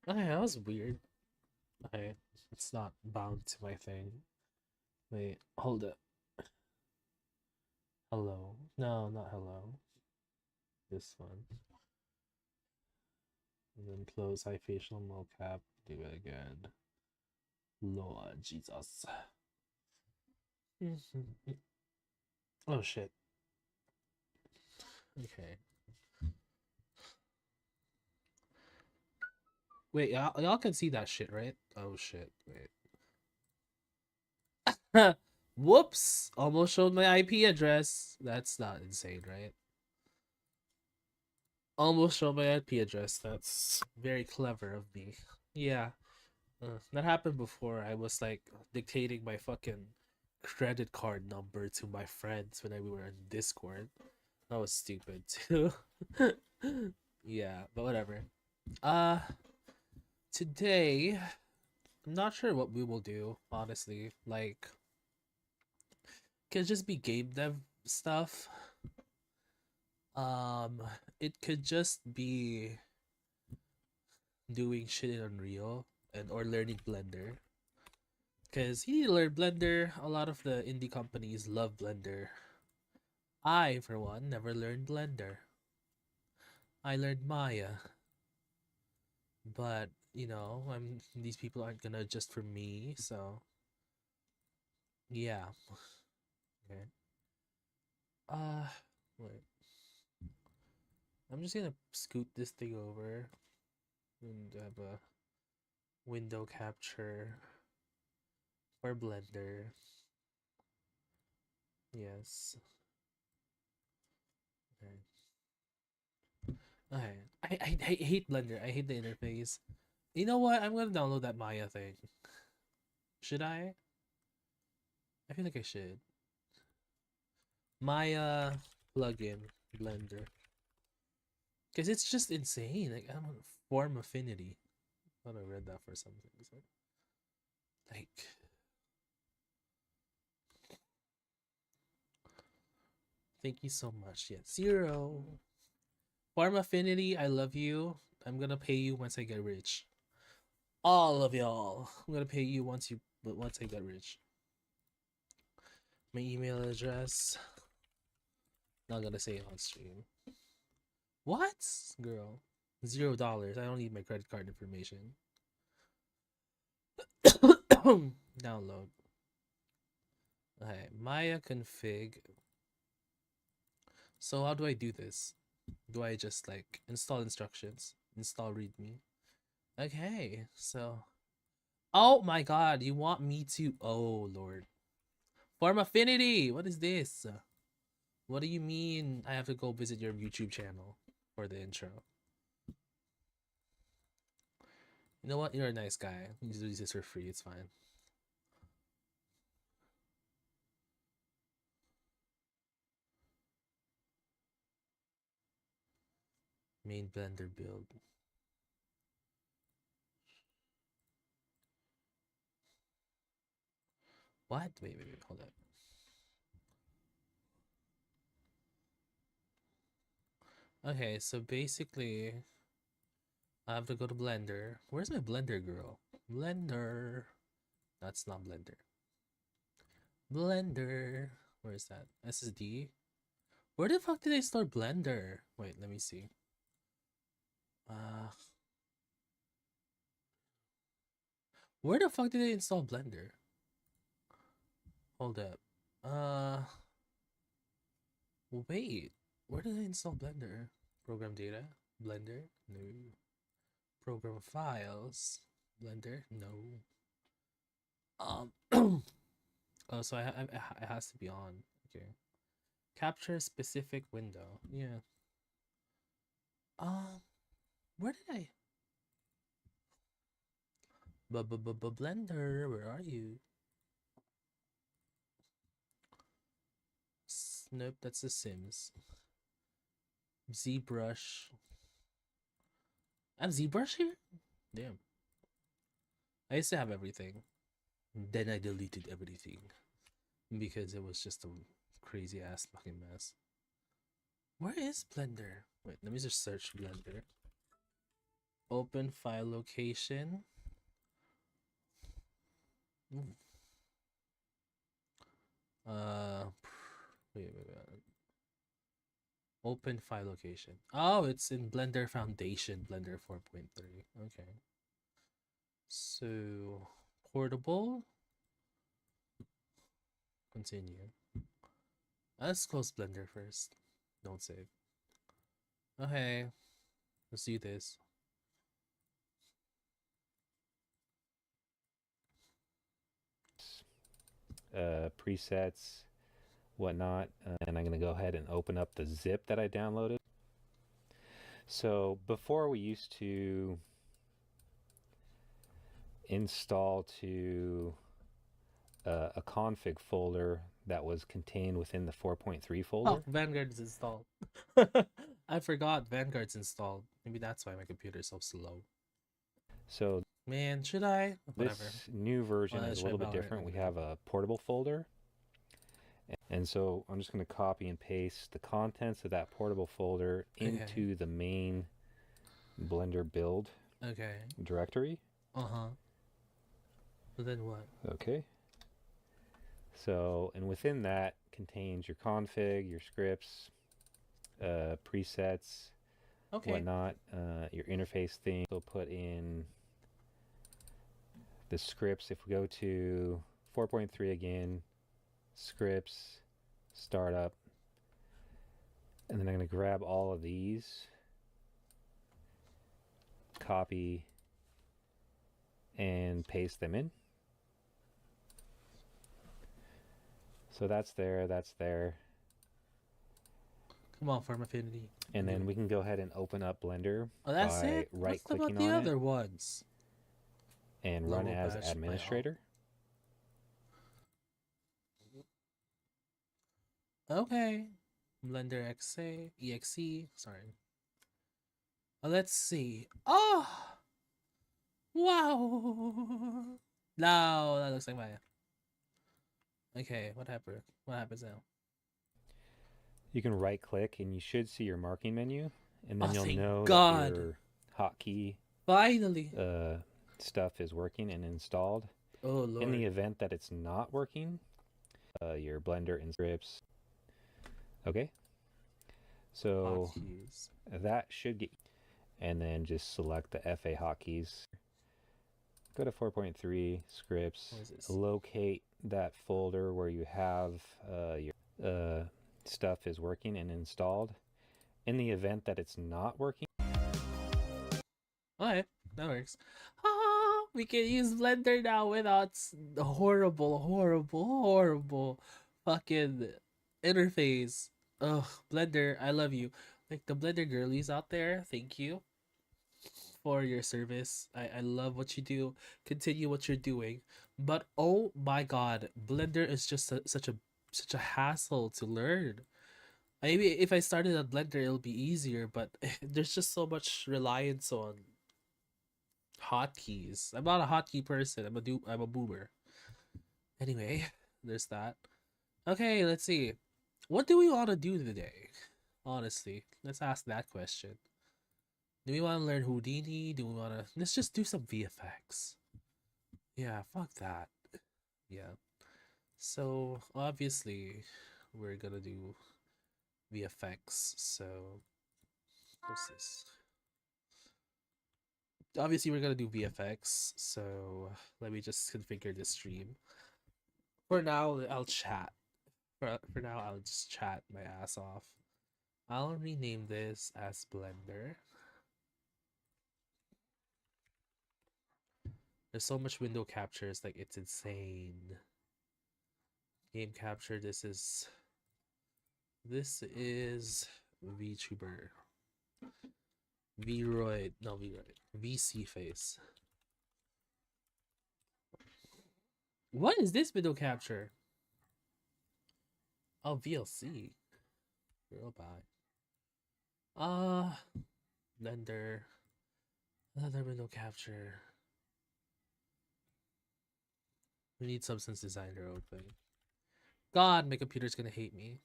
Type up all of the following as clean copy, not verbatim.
Okay, that was weird. Okay, it's not bound to my thing. Wait, hold it. Hello. No, not hello. This one. And then close high facial mocap. Do it again. Lord Jesus. Oh shit. Okay. Wait, y'all can see that shit, right? Oh shit. Wait. Whoops! Almost showed my IP address. That's not insane, right? Almost showed my IP address. That's very clever of me. Yeah. That happened before. I was like dictating my fucking credit card number to my friends when we were in Discord. That was stupid too. Yeah, but whatever. Uh, Today, I'm not sure what we will do, honestly. Like, could just be game dev stuff. Um, it could just be doing shit in Unreal and or learning Blender. Cause you need to learn Blender. A lot of the indie companies love Blender. I, for one, never learned Blender. I learned Maya, but I'm these people aren't gonna adjust for me, so yeah. Okay. Uh, Wait. I'm just gonna scoot this thing over and have a window capture for Blender. Yes. Okay. Okay. I hate Blender. I hate the interface. You know what? I'm gonna download that Maya thing. Should I? I feel like I should. Maya plugin Blender. Because it's just insane. Like, I don't know, form affinity. I thought I read that for something. So, like, thank you so much. Yeah, zero. Form affinity, I love you. I'm gonna pay you once I get rich. All of y'all. I'm gonna pay you once I get rich. My email address. Not gonna say it on stream. What? Girl. $0. I don't need my credit card information. Download. Okay, Maya config. So how do I do this? Do I just like install instructions? Install readme? Okay, so oh my god, you want me to oh lord. Form affinity! What is this? What do you mean I have to go visit your YouTube channel for the intro? You know what? You're a nice guy. You just do this for free, it's fine. Main blender build. What? Wait, hold up. Okay, so basically I have to go to Blender. Where's my Blender girl? Blender. That's not Blender. Blender. Where is that? SSD? Where the fuck did they store Blender? Wait, let me see. Uh, where the fuck did they install Blender? Hold up. Wait. Where did they install Blender? Program data? Blender? No. Program files? Blender? No. Oh, so it has to be on. Okay. Capture specific window. Yeah. Um, where did I? Blender, where are you? Nope, that's The Sims. ZBrush. I have ZBrush here? Damn. I used to have everything. Then I deleted everything because it was just a crazy ass fucking mess. Where is Blender? Wait, let me just search Blender. Open file location. Uh, wait. Open file location. Oh, it's in Blender Foundation, Blender 4.3. Okay. So, portable. Continue. Let's close Blender first. Don't save. Okay. Let's do this. Presets, whatnot, and I'm going to go ahead and open up the zip that I downloaded. So before we used to install to a config folder that was contained within the 4.3 folder. Oh, Vanguard is installed. I forgot Vanguard's installed. Maybe that's why my computer is so slow. So man, should I? Whatever. This new version is a little bit different. We have a portable folder. And so I'm just going to copy and paste the contents of that portable folder into the main Blender build directory. So then what? Okay. So, and within that contains your config, your scripts, presets, whatnot, your interface theme. So put in the scripts. If we go to 4.3 again, scripts, startup, and then I'm going to grab all of these, copy, and paste them in. So that's there, that's there. Come on, Farm Affinity. And then we can go ahead and open up Blender by right-clicking on the other ones. And run as administrator. Okay. Blender exe. Sorry. Let's see. Oh! Wow! No, that looks like Maya. Okay, what happened? What happens now? You can right click and you should see your marking menu, and then you'll know that your hotkey finally stuff is working and installed. Oh Lord. In the event that it's not working, your Blender and scripts. Okay. So hotkeys. That should get, and then just select the FA hotkeys. Go to 4.3 scripts, locate that folder where you have your stuff is working and installed. In the event that it's not working, okay, that works. We can use Blender now without the horrible fucking interface. Ugh, Blender, I love you. Like the Blender girlies out there, thank you for your service. I love what you do. Continue what you're doing. But oh my god, Blender is just such a hassle to learn. Maybe if I started at Blender it'll be easier, but there's just so much reliance on hotkeys. I'm not a hotkey person. I'm a boomer. Anyway, there's that. Okay, let's see. What do we want to do today? Honestly, let's ask that question. Do we want to learn Houdini? Do we want to... Let's just do some VFX. Yeah, fuck that. Yeah. So, obviously, we're gonna do VFX. So, what's this? Obviously, we're gonna do VFX. So, let me just configure the stream. For now, I'll chat. For now, I'll just chat my ass off. I'll rename this as Blender. There's so much window captures, like it's insane. Game capture, this is VTuber. VRoid, no VRoid. VC face. What is this window capture? Oh, VLC. Girl, bye. Blender. Another window capture. We need Substance Designer open. God, my computer's gonna hate me.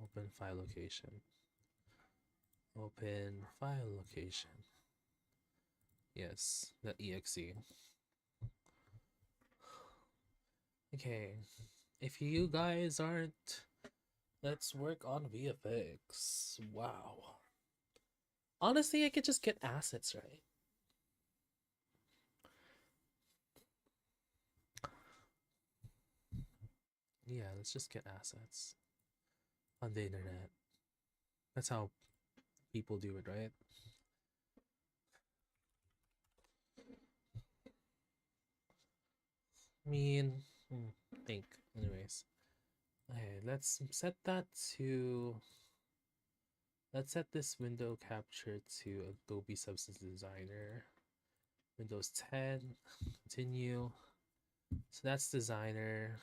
Open file location. Open file location. Yes, the exe. Okay, if you guys aren't, let's work on VFX. Wow. Honestly, I could just get assets, right? Yeah, let's just get assets on the internet. That's how people do it, right? I mean, think. Anyways, okay, let's set that to. Let's set this window capture to Adobe Substance Designer. Windows 10. Continue. So that's Designer.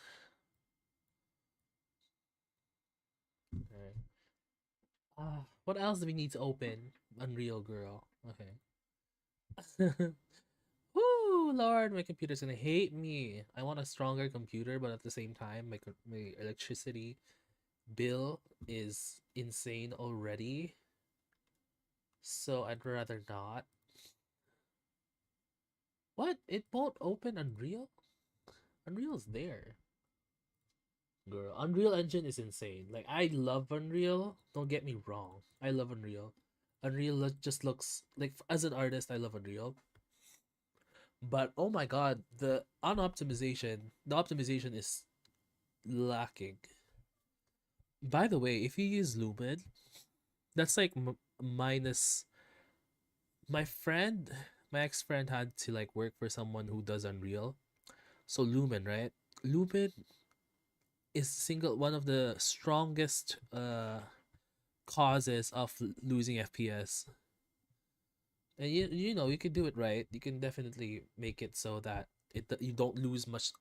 Alright. What else do we need to open? Unreal Girl. Okay. Woo, Lord, my computer's gonna hate me. I want a stronger computer, but at the same time, my electricity bill is insane already. So I'd rather not. What? It won't open Unreal? Unreal's there. Girl, Unreal Engine is insane. Like, I love Unreal. Don't get me wrong. I love Unreal. Unreal just looks like, as an artist, I love Unreal. But oh my god, the optimization is lacking. By the way, if you use Lumen, that's like minus. My ex-friend had to like work for someone who does Unreal. So Lumen, right? Lumen is one of the strongest causes of losing FPS. And you know, you can do it right. You can definitely make it so that you don't lose much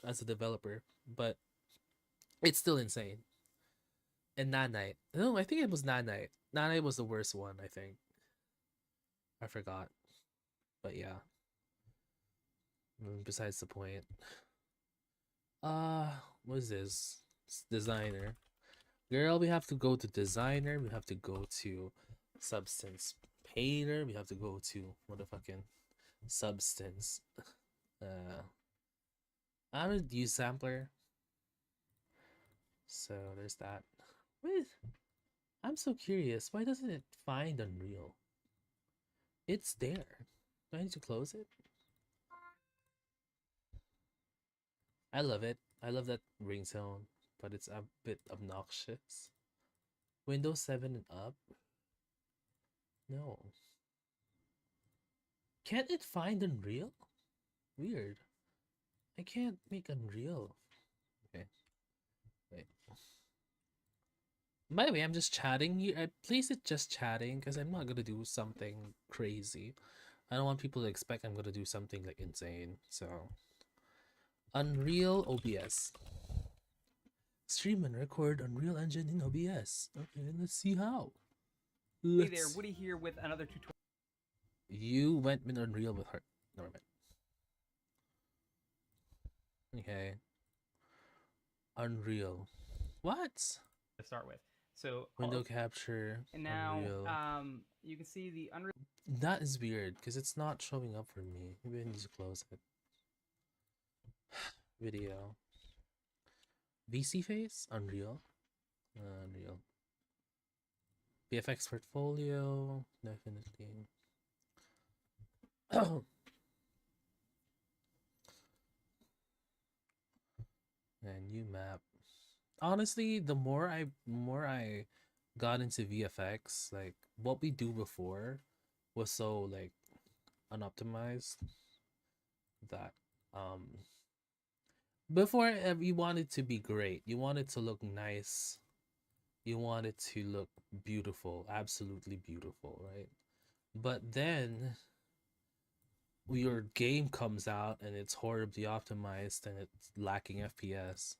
as a developer, but it's still insane. And Nanite. No, I think it was Nanite. Nanite was the worst one, I think. I forgot. But yeah. Besides the point. What is this? It's Designer. Girl, we have to go to Designer. We have to go to Substance Painter. We have to go to motherfucking Substance. I would use Sampler. So there's that. Wait, I'm so curious. Why doesn't it find Unreal? It's there. Do I need to close it? I love it. I love that ringtone, but it's a bit obnoxious. Windows 7 and up? No. Can't it find Unreal? Weird. I can't make Unreal. Okay. Wait. By the way, I'm just chatting here. I place it just chatting because I'm not gonna do something crazy. I don't want people to expect I'm gonna do something like insane. So Unreal OBS. Stream and record Unreal Engine in OBS. Okay, let's see how. Hey there, Woody here with another tutorial. You went with Unreal with her. Never mind. Okay. Unreal. What? To start with. So window capture. And now Unreal. You can see the Unreal. That is weird because it's not showing up for me. Maybe I need to close it. Video. VC face? Unreal. Unreal. VFX portfolio. Definitely. And new map. Honestly, the more I got into VFX, like what we do before was so like unoptimized that before you want it to be great, you want it to look nice, you want it to look beautiful, absolutely beautiful, right? But then your game comes out and it's horribly optimized and it's lacking FPS.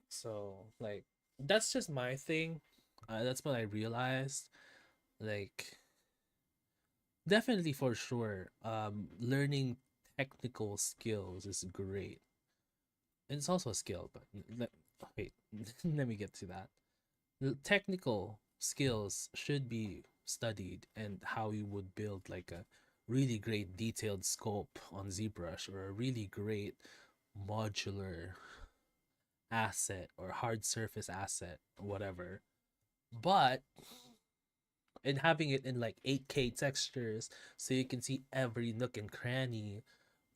So like that's just my thing. That's what I realized. Like definitely for sure, learning technical skills is great. And it's also a skill, but wait, let me get to that. The technical skills should be studied, and how you would build like a really great detailed scope on ZBrush, or a really great modular asset or hard surface asset or whatever. But and having it in like 8K textures so you can see every nook and cranny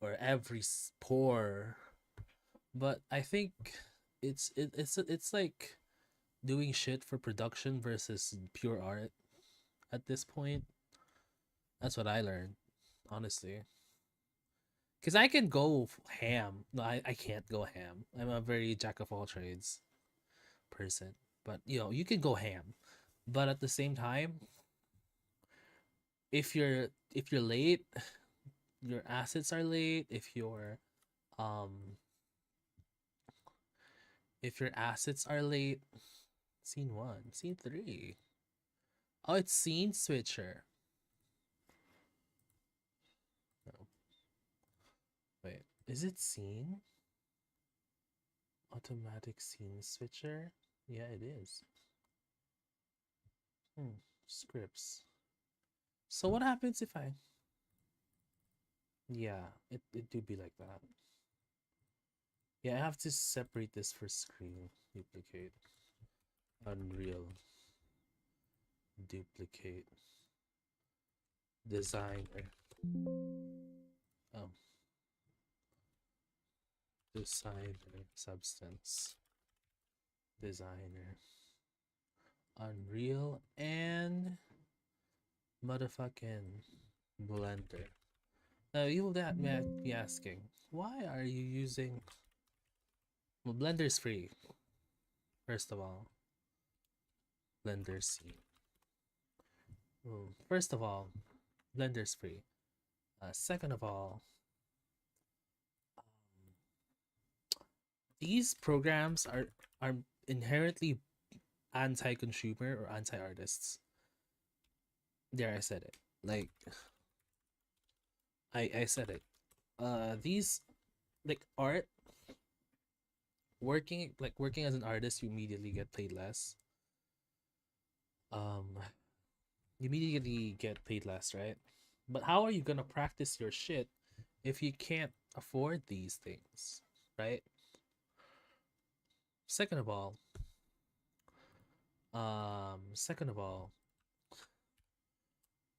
or every pore. But I think it's like doing shit for production versus pure art at this point. That's what I learned, honestly. Because I can go ham. No, I can't go ham. I'm a very jack of all trades person. But, you can go ham. But at the same time, if you're late, your assets are late. If your assets are late, scene 1, scene 3. Oh, it's scene switcher. No. Wait, is it scene? Automatic scene switcher? Yeah, it is. Scripts. So what happens if I... Yeah, it do be like that. Yeah, I have to separate this for screen. Duplicate. Unreal. Duplicate. Designer. Oh. Designer. Substance. Designer. Unreal and motherfucking Blender. Now you may be asking, why are you using... Well, Blender's free. First of all, Blender's free. First of all, Blender's free. Second of all, these programs are inherently anti-consumer or anti-artists. There, I said it. Like, I said it. These, like, art, working as an artist, you immediately get paid less. You immediately get paid less, right? But how are you gonna practice your shit if you can't afford these things, right? Second of all,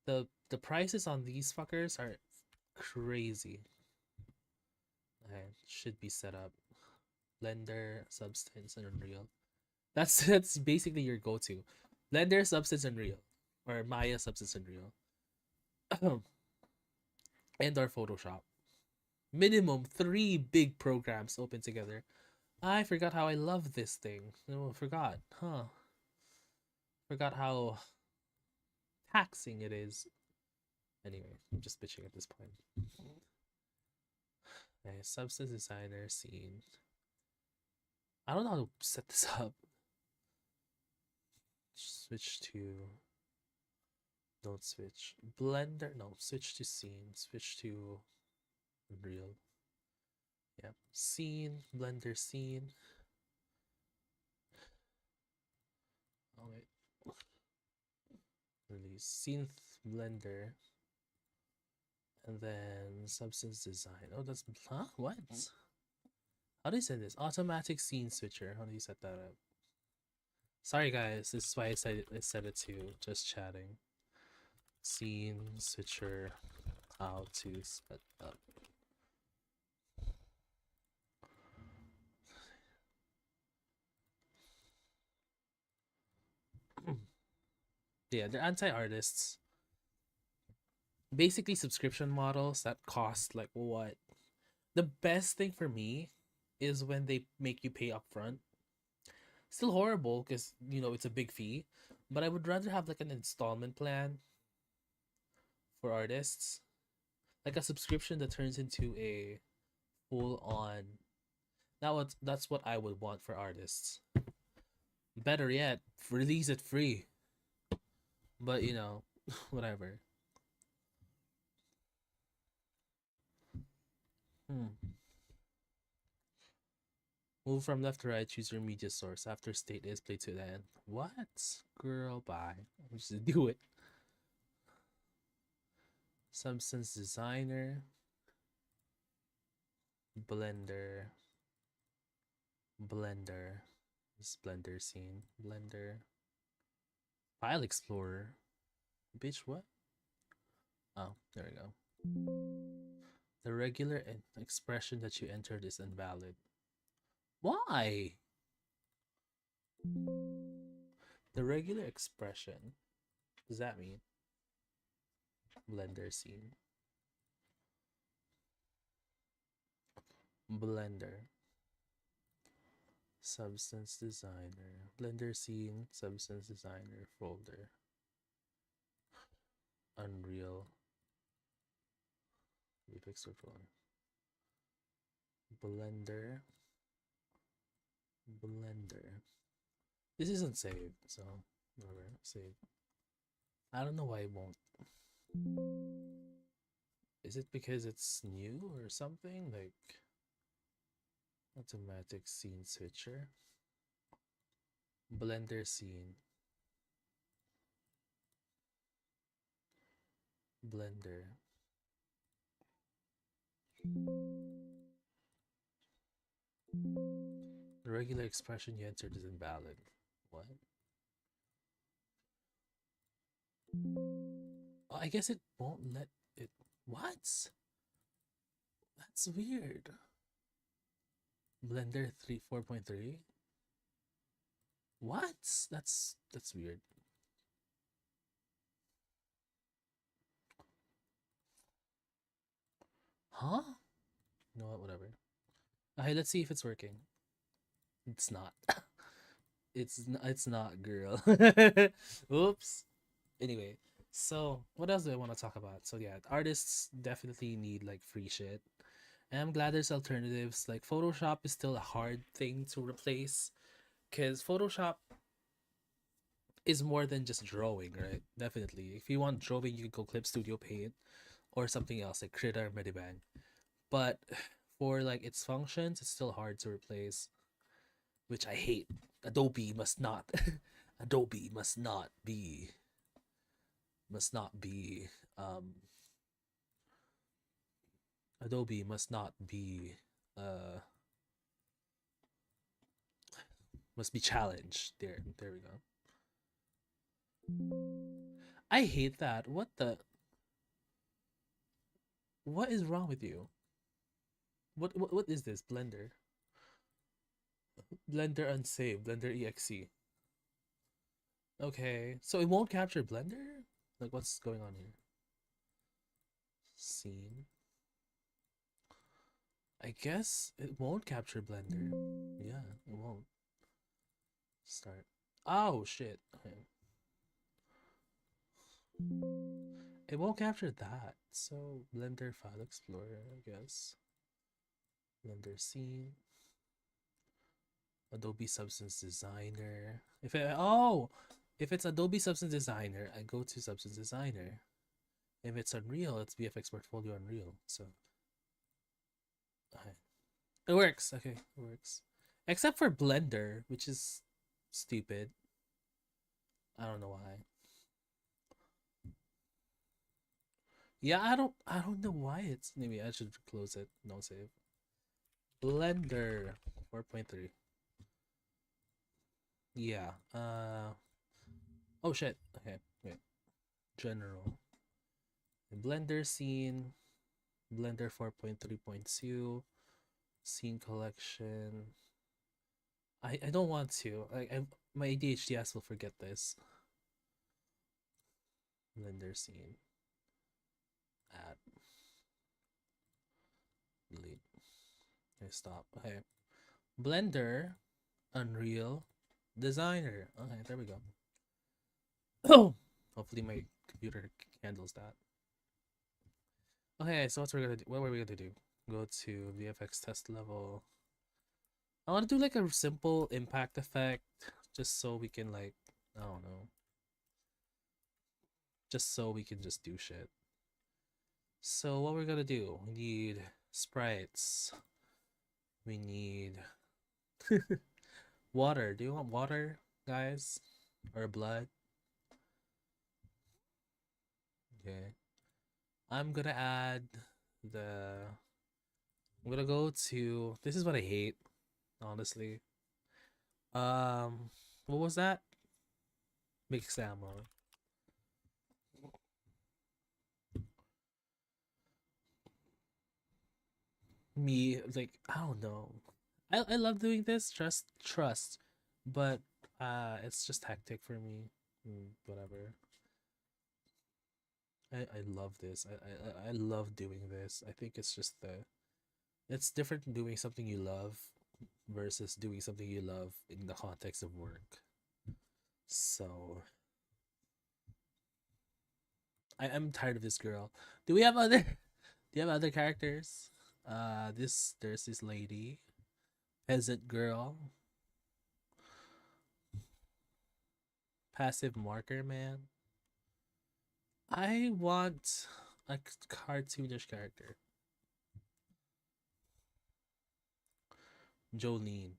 the prices on these fuckers are crazy. Should be set up. Blender, Substance, and Unreal. That's basically your go-to. Blender, Substance, Unreal, or Maya, Substance, Unreal, and our Photoshop. Minimum 3 big programs open together. I forgot how I love this thing. No, forgot, huh? Forgot how taxing it is. Anyway, I'm just bitching at this point. Okay, Substance Designer scene. I don't know how to set this up. Switch to... Don't switch. Blender, no, switch to scene. Switch to Unreal. Yep, scene, Blender scene. Oh wait. Release scene Blender. And then Substance Design. Oh, that's... Huh? What? How do you say this? Automatic scene switcher. How do you set that up? Sorry guys, this is why I set it to just chatting. Scene switcher. How to set up. Yeah, they're anti-artists. Basically subscription models that cost like what? The best thing for me is when they make you pay upfront. Still horrible because it's a big fee, but I would rather have like an installment plan for artists, like a subscription that turns into a full-on... That's what I would want for artists. Better yet, release it free. But whatever. Move from left to right, choose your media source. After state is play to the end. What? Girl, bye. Just do it. Substance Designer, Blender, this Blender scene, Blender, File Explorer, bitch, what? Oh, there we go. The regular expression that you entered is invalid. Why? The regular expression, what does that mean? Blender scene. Blender. Substance Designer. Blender scene, Substance Designer folder. Unreal. VFX Tutorial. Blender. This isn't saved, so whatever. Save. I don't know why it won't. Is it because it's new or something? Like automatic scene switcher. Blender scene. Blender. The regular expression you entered is invalid. What? Oh, I guess it won't let it. What? That's weird. Blender 4.3. What? That's weird. Huh? You know what? Whatever. Okay, let's see if it's working. It's not. It's not, girl. Oops. Anyway, so what else do I want to talk about? So yeah, artists definitely need like free shit. And I'm glad there's alternatives. Like Photoshop is still a hard thing to replace, because Photoshop is more than just drawing, right? Definitely. If you want drawing, you can go Clip Studio Paint or something else like Krita or Medibang. But for like its functions, it's still hard to replace, which I hate. Adobe must not Adobe must not be Adobe must not be must be challenged. There we go. I hate that. What is wrong with you? What is this? Blender unsaved, Blender exe. Okay, so it won't capture Blender? Like, what's going on here? Scene. I guess it won't capture Blender. Yeah, it won't. Start. Oh, shit. Okay. It won't capture that. So, Blender File Explorer, I guess. Blender Scene. Adobe Substance Designer. If it's Adobe Substance Designer, I go to Substance Designer. If it's Unreal, it's VFX Portfolio Unreal. So it works. Okay, it works. Except for Blender, which is stupid. I don't know why. Yeah, I don't know why it's. Maybe I should close it. No save. Blender 4.3. Yeah. Oh shit. Okay. Wait. General. Blender scene. Blender 4.3.2. Scene collection. I don't want to. My ADHD will forget this. Blender scene. Add. Delete. Okay, stop. Okay. Blender. Unreal. Designer. Okay, there we go. Hopefully my computer handles that. Okay, so what were we gonna do? Go to VFX test level. I want to do like a simple impact effect, just so we can like, I don't know. Just so we can just do shit. So what we're gonna do? We need sprites. We need water. Do you want water, guys? Or blood? Okay. I'm gonna add the. I'm gonna go to. This is what I hate, honestly. What was that? Mixed ammo. Me, like, I don't know. I love doing this. Trust, but it's just hectic for me. Whatever. I love this. I love doing this. I think it's just it's different doing something you love versus doing something you love in the context of work. So I'm tired of this girl. Do we have other do you have other characters? There's this lady, peasant girl, passive marker man. I want a cartoonish character. Jolene.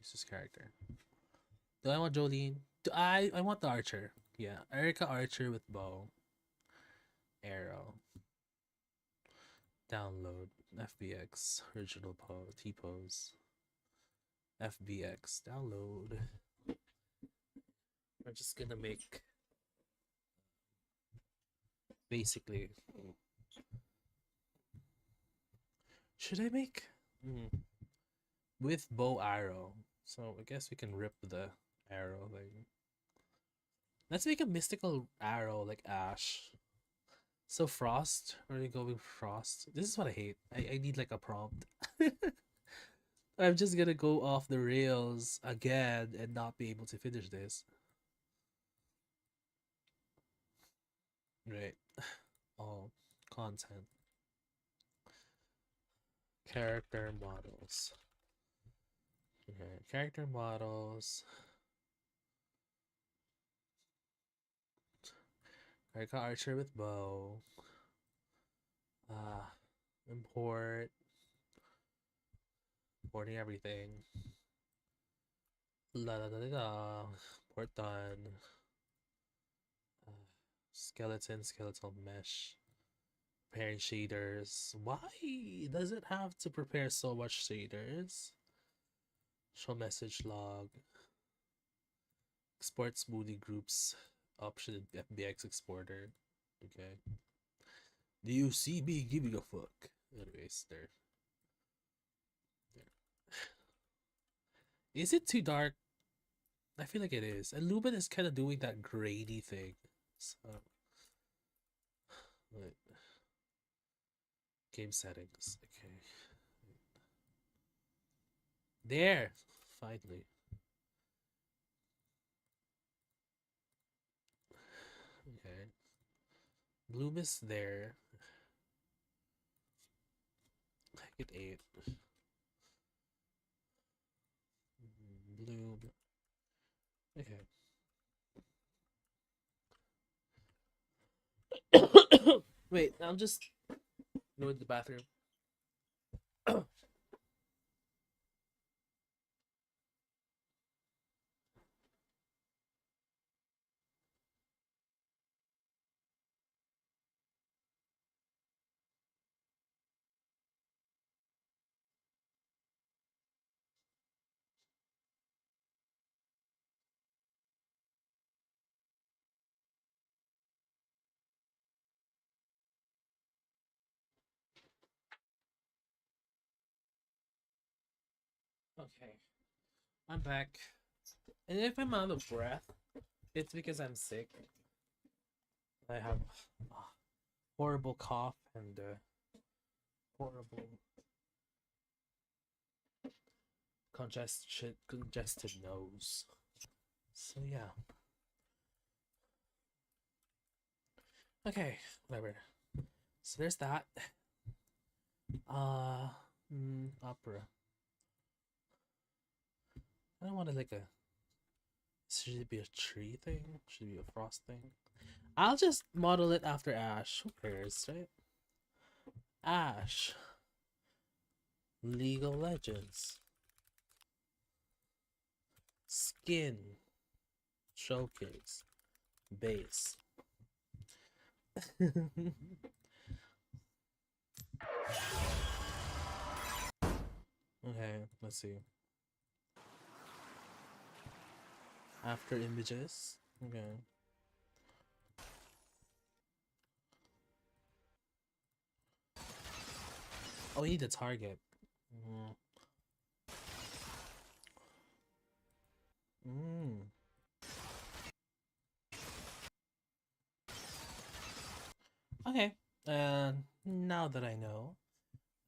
This is character. Do I want Jolene? I want the archer. Yeah, Erica Archer with bow. Arrow. Download. FBX. Original T-pose. FBX. Download. We're just gonna make basically. Should I make with bow arrow? So I guess we can rip the arrow thing. Let's make a mystical arrow like Ash. So Frost, are we going Frost? This is what I hate. I need like a prompt. I'm just gonna go off the rails again and not be able to finish this. Right. All content. Character models. Okay, character models. Erica Archer with bow. Import. Importing everything. La la la la la. Import done. Skeletal mesh. Preparing shaders. Why does it have to prepare so much shaders? Show message log. Export smoothie groups. Option in FBX exporter. Okay. Do you see me giving a fuck? Anyways, there. Is it too dark? I feel like it is. And Lumen is kind of doing that grainy thing. So, wait. Game settings. Okay. There. Finally. Okay. Bloom is there. I get 8. Bloom. Okay. Wait, I'm just going to the bathroom. Okay. I'm back. And if I'm out of breath, it's because I'm sick. I have a horrible cough and horrible congested nose. So yeah. Okay, whatever. So there's that. Opera. I don't want to like a. Should it be a tree thing? Should it be a frost thing? I'll just model it after Ash. Who cares, right? Ash. League of Legends. Skin. Showcase. Base. Okay, let's see. After images. Okay. Oh, we need a target. Mm. Okay. And now that I know,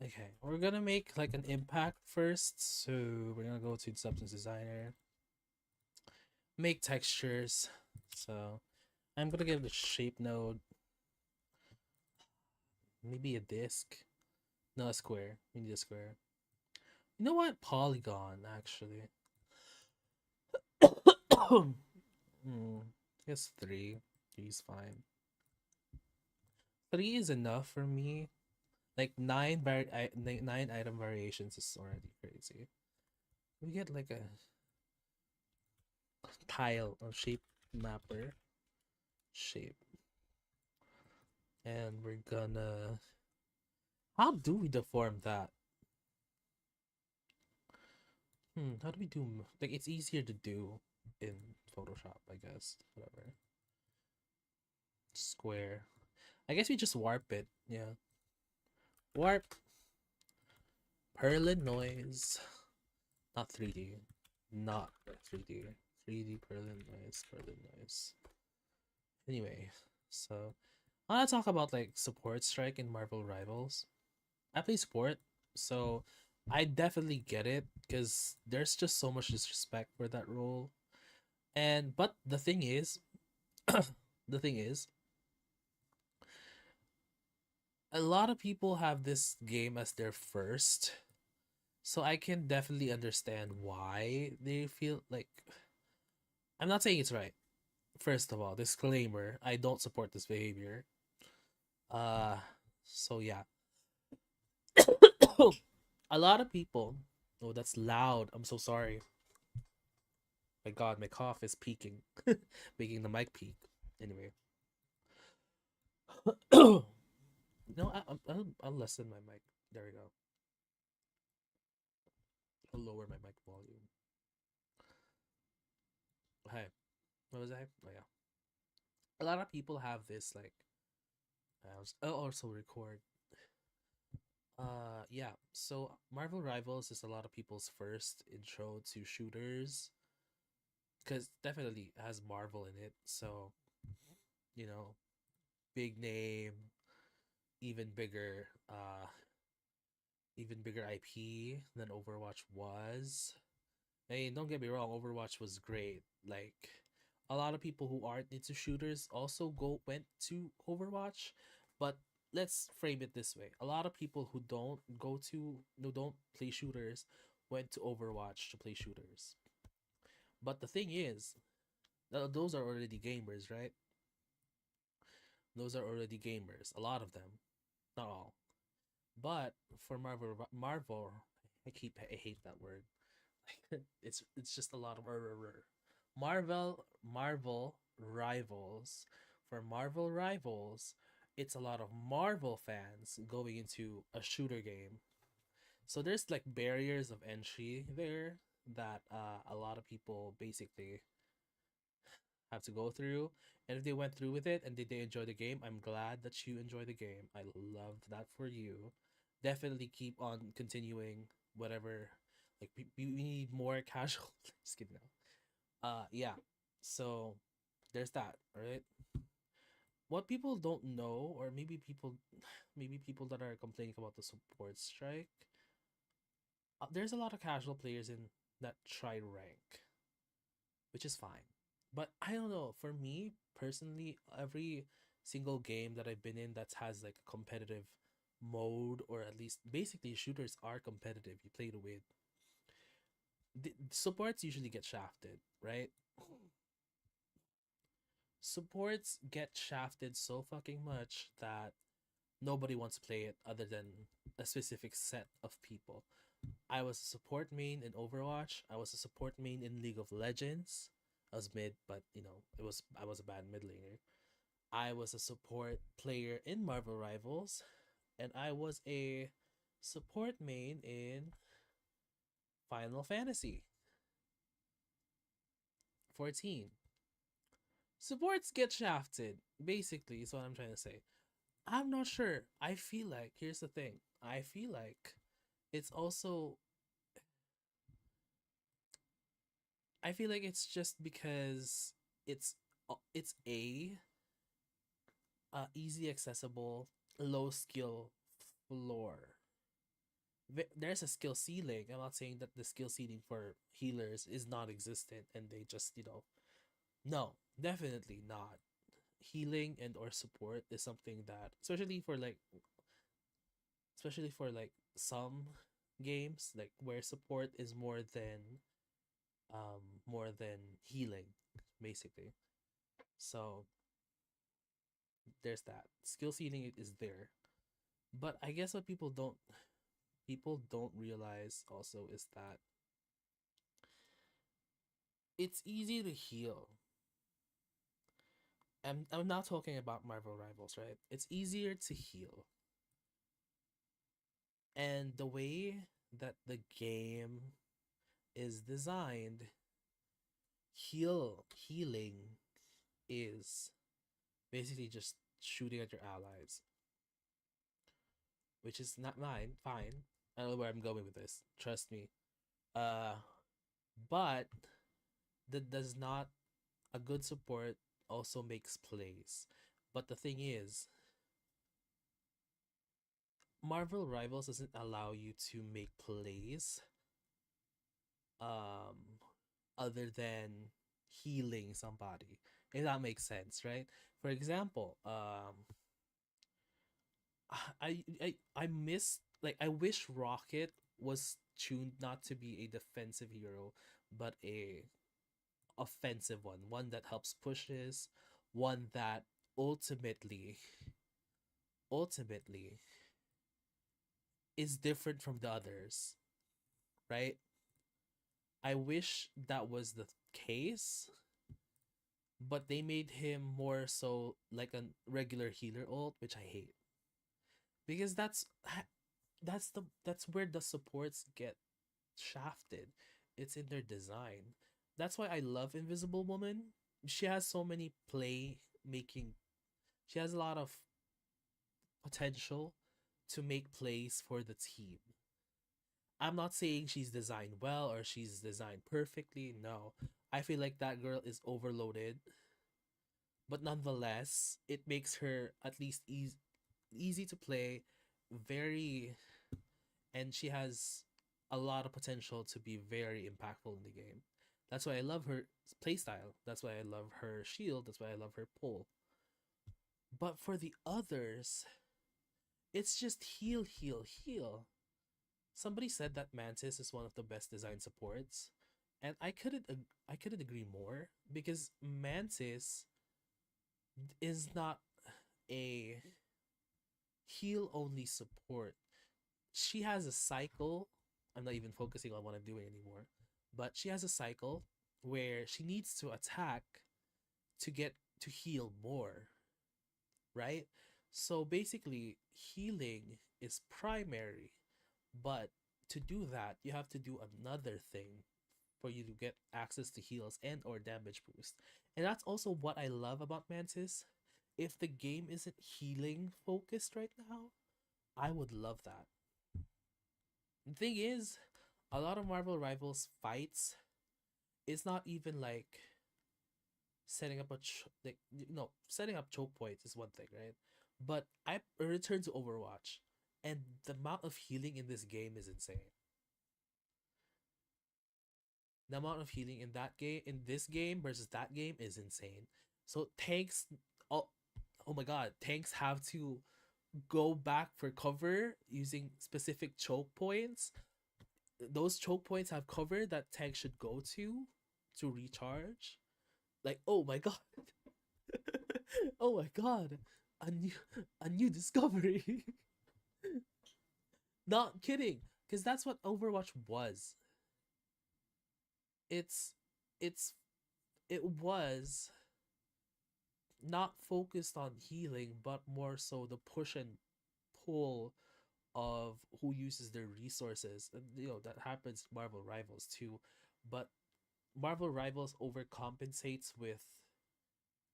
okay, we're gonna make like an impact first. So we're gonna go to Substance Designer, make textures. So I'm gonna give the shape node maybe a disc. No, a square. We need a square. You know what? Polygon, actually. I guess 3. 3 is fine. 3 is enough for me. Like 9 item variations is already crazy. We get like a tile or shape mapper. Shape. And we're gonna... How do we deform that? How do we do... Like, it's easier to do in Photoshop, I guess. Whatever. Square. I guess we just warp it. Yeah. Warp. Perlin noise. Not 3D. Not 3D. 3D Perlin noise. Perlin noise. Anyway, so I want to talk about like support strike in Marvel Rivals. I play support, so I definitely get it because there's just so much disrespect for that role. And but the thing is, the thing is, a lot of people have this game as their first, so I can definitely understand why they feel like. I'm not saying it's right. First of all, disclaimer: I don't support this behavior. So yeah. A lot of people. Oh, that's loud. I'm so sorry. My God, my cough is peaking, making the mic peak. Anyway, no, I'll lessen my mic. There we go. I'll lower my mic volume. Hi, what was I? Oh yeah, a lot of people have this like. I'll also record. Yeah. So Marvel Rivals is a lot of people's first intro to shooters, because definitely has Marvel in it. So, you know, big name, even bigger, even bigger IP than Overwatch was. I mean, don't get me wrong, Overwatch was great. Like a lot of people who aren't into shooters also went to Overwatch, but let's frame it this way. A lot of people who don't play shooters went to Overwatch to play shooters. But the thing is, those are already gamers, right? Those are already gamers. A lot of them, not all. But for Marvel, I hate that word. It's just a lot of Marvel rivals. For Marvel rivals, it's a lot of Marvel fans going into a shooter game. So there's like barriers of entry there that a lot of people basically have to go through. And if they went through with it and they enjoy the game, I'm glad that you enjoy the game. I loved that for you. Definitely keep on continuing whatever. Like we need more casual. Just kidding now. Yeah. So there's that, right? What people don't know, or maybe people that are complaining about the support strike, there's a lot of casual players in that try rank, which is fine. But I don't know. For me personally, every single game that I've been in that has like a competitive mode, or at least basically shooters are competitive. You play to win. The supports usually get shafted, right? Supports get shafted so fucking much that nobody wants to play it other than a specific set of people. I was a support main in Overwatch. I was a support main in League of Legends. I was mid, but I was a bad mid laner. I was a support player in Marvel Rivals, and I was a support main in Final Fantasy 14. Supports get shafted, basically, is what I'm trying to say. I'm not sure. I feel like, here's the thing. I feel like it's also, I feel like it's just because it's it's a easy accessible, low skill floor. There's a skill ceiling. I'm not saying that the skill ceiling for healers is not existent and they just, no, definitely not. Healing and or support is something that, especially for like some games, like where support is more than healing, basically. So there's that. Skill ceiling is there. But I guess what people don't realize also is that it's easy to heal. I'm not talking about Marvel Rivals, right? It's easier to heal. And the way that the game is designed, healing is basically just shooting at your allies, which is not fine. I don't know where I'm going with this. Trust me. Uh, but that does not, a good support also makes plays. But the thing is, Marvel Rivals doesn't allow you to make plays um other than healing somebody. If that makes sense, right? For example, I miss, like, I wish Rocket was tuned not to be a defensive hero, but a offensive one that helps pushes, one that ultimately ultimately is different from the others, right? I wish that was the case, but they made him more so like a regular healer ult, which I hate. Because that's where the supports get shafted. It's in their design. That's why I love Invisible Woman. She has so many play making. She has a lot of potential to make plays for the team. I'm not saying she's designed well or she's designed perfectly. No. I feel like that girl is overloaded. But nonetheless, it makes her at least easy to play, very, and she has a lot of potential to be very impactful in the game. That's why I love her playstyle. That's why I love her shield. That's why I love her pull. But for the others, it's just heal, heal, heal. Somebody said that Mantis is one of the best design supports, and I couldn't agree more, because Mantis is not a heal only support. She has a cycle. I'm not even focusing on what I'm doing anymore, but she has a cycle where she needs to attack to get to heal more, right? So basically, healing is primary, but to do that, you have to do another thing for you to get access to heals and or damage boost. And that's also what I love about Mantis. If the game isn't healing focused right now, I would love that. The thing is, a lot of Marvel Rivals fights, it's not even like setting up setting up choke points is one thing, right? But I return to Overwatch, and the amount of healing in this game is insane. The amount of healing in that game, in this game versus that game, is insane. So tanks, oh, oh my god, tanks have to go back for cover using specific choke points. Those choke points have cover that tanks should go to recharge. Like, oh my god. Oh my god. A new discovery. Not kidding. because that's what Overwatch was. It's it's it was not focused on healing, but more so the push and pull of who uses their resources. And that happens in Marvel Rivals too. But Marvel Rivals overcompensates with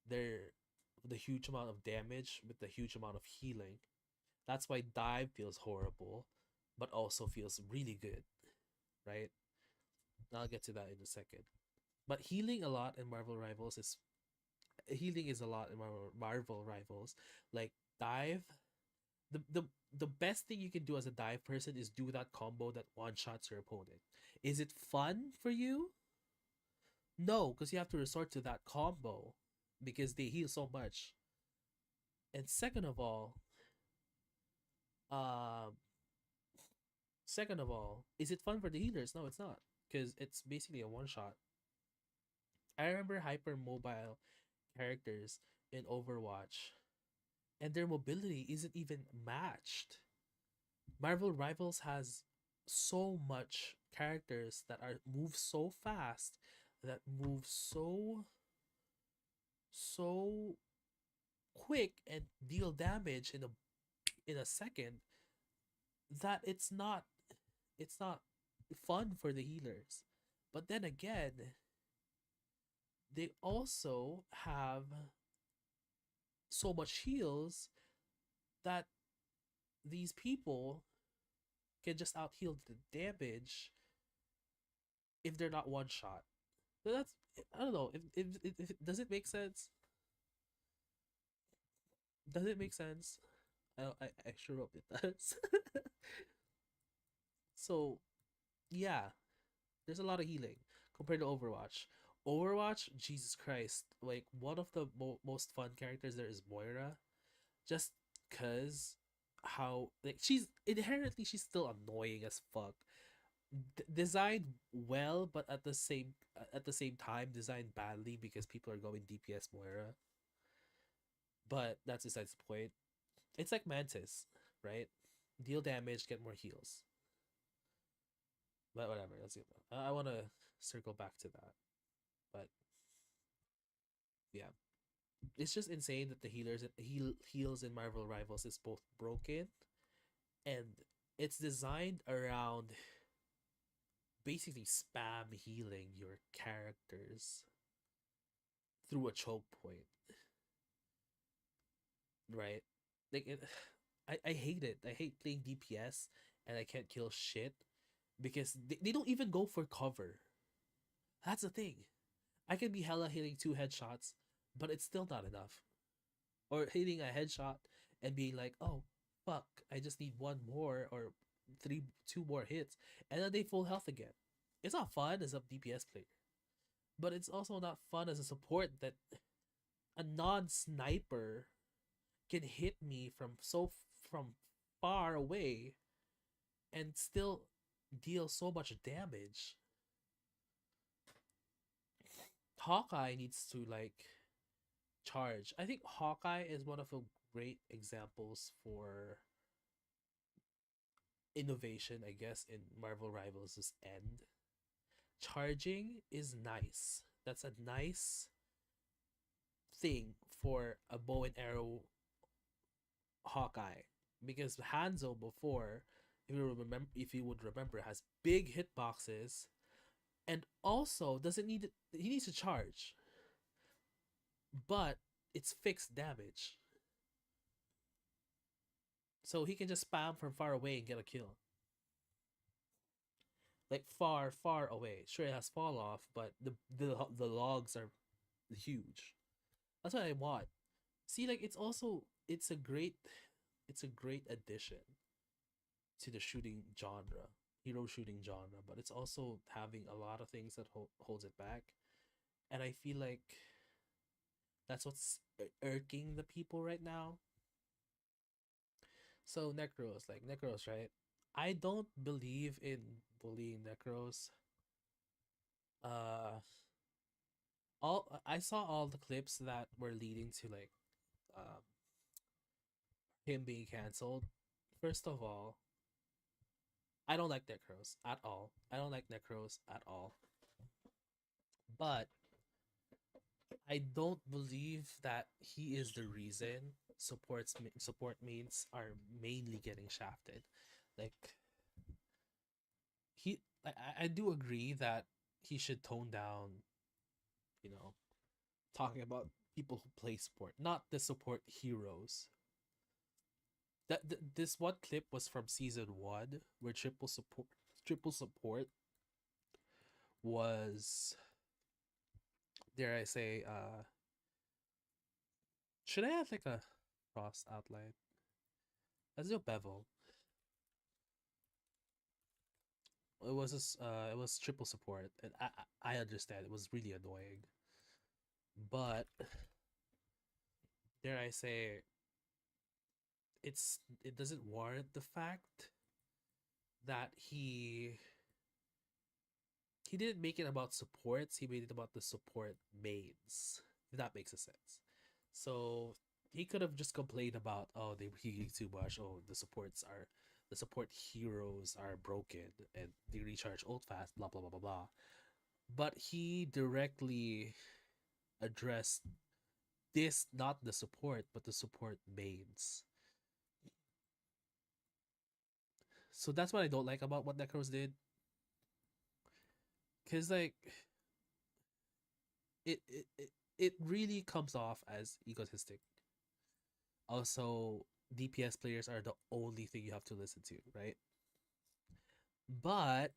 their the huge amount of damage with the huge amount of healing. That's why Dive feels horrible, but also feels really good, right? I'll get to that in a second. But healing a lot in Marvel Rivals is a lot in Marvel Rivals. Like Dive, the best thing you can do as a dive person is do that combo that one shots your opponent. Is it fun for you? No, because you have to resort to that combo because they heal so much. And um, second of all, is it fun for the healers? No, it's not, because it's basically a one shot. I remember hypermobile characters in Overwatch, and their mobility isn't even matched. Marvel Rivals has so much characters that are move so fast, that move so quick and deal damage in a second, that it's not fun for the healers. But then again, they also have so much heals that these people can just out heal the damage if they're not one shot. So that's, I don't know, if does it make sense? Does it make sense? I sure hope it does. So yeah, there's a lot of healing compared to Overwatch. Overwatch, Jesus Christ, like one of the most fun characters there is Moira, just cause how, like, she's still annoying as fuck. Designed well, but at the same time designed badly because people are going DPS Moira. But that's besides the point. It's like Mantis, right? Deal damage, get more heals. But whatever, let's get. I want to circle back to that, but yeah, it's just insane that the heals in Marvel Rivals is both broken, and it's designed around basically spam healing your characters through a choke point, right? Like I hate it. I hate playing DPS and I can't kill shit because they don't even go for cover. That's the thing. I can be hella hitting 2 headshots, but it's still not enough. Or hitting a headshot and being like, oh fuck, I just need one more or two more hits, and then they full health again. It's not fun as a DPS player, but it's also not fun as a support that a non-sniper can hit me from far away and still deal so much damage. Hawkeye needs to like charge. I think Hawkeye is one of the great examples for innovation, I guess, in Marvel Rivals' end. Charging is nice. That's a nice thing for a bow and arrow Hawkeye, because Hanzo before, if you would remember, has big hitboxes, and also doesn't need it. He needs to charge, but it's fixed damage, so he can just spam from far away and get a kill. Like far away. Sure, it has fall off, but the logs are huge. That's what I want. See, like it's a great addition to the shooting genre, hero shooting genre, but it's also having a lot of things that holds it back, and I feel like that's what's irking the people right now. So Necros, right? I don't believe in bullying Necros. Uh, all I saw all the clips that were leading to like, um, him being canceled. First of all, I don't like Necros at all. I don't like Necros at all. But I don't believe that he is the reason support mains are mainly getting shafted. Like I do agree that he should tone down, you know, talking about people who play support, not the support heroes. This one clip was from season 1 where triple support was, dare I say, should I have like a cross outline? Let's do a bevel. It was triple support, and I understand it was really annoying, but dare I say, it doesn't warrant the fact that he didn't make it about supports. He made it about the support mains. If that makes a sense. So he could have just complained about, oh, they healing too much. Oh, the support heroes are broken and they recharge ult fast. Blah blah blah blah blah. But he directly addressed this, not the support, but the support mains. So that's what I don't like about what Necros did. Cause like it really comes off as egotistic. Also, DPS players are the only thing you have to listen to, right? But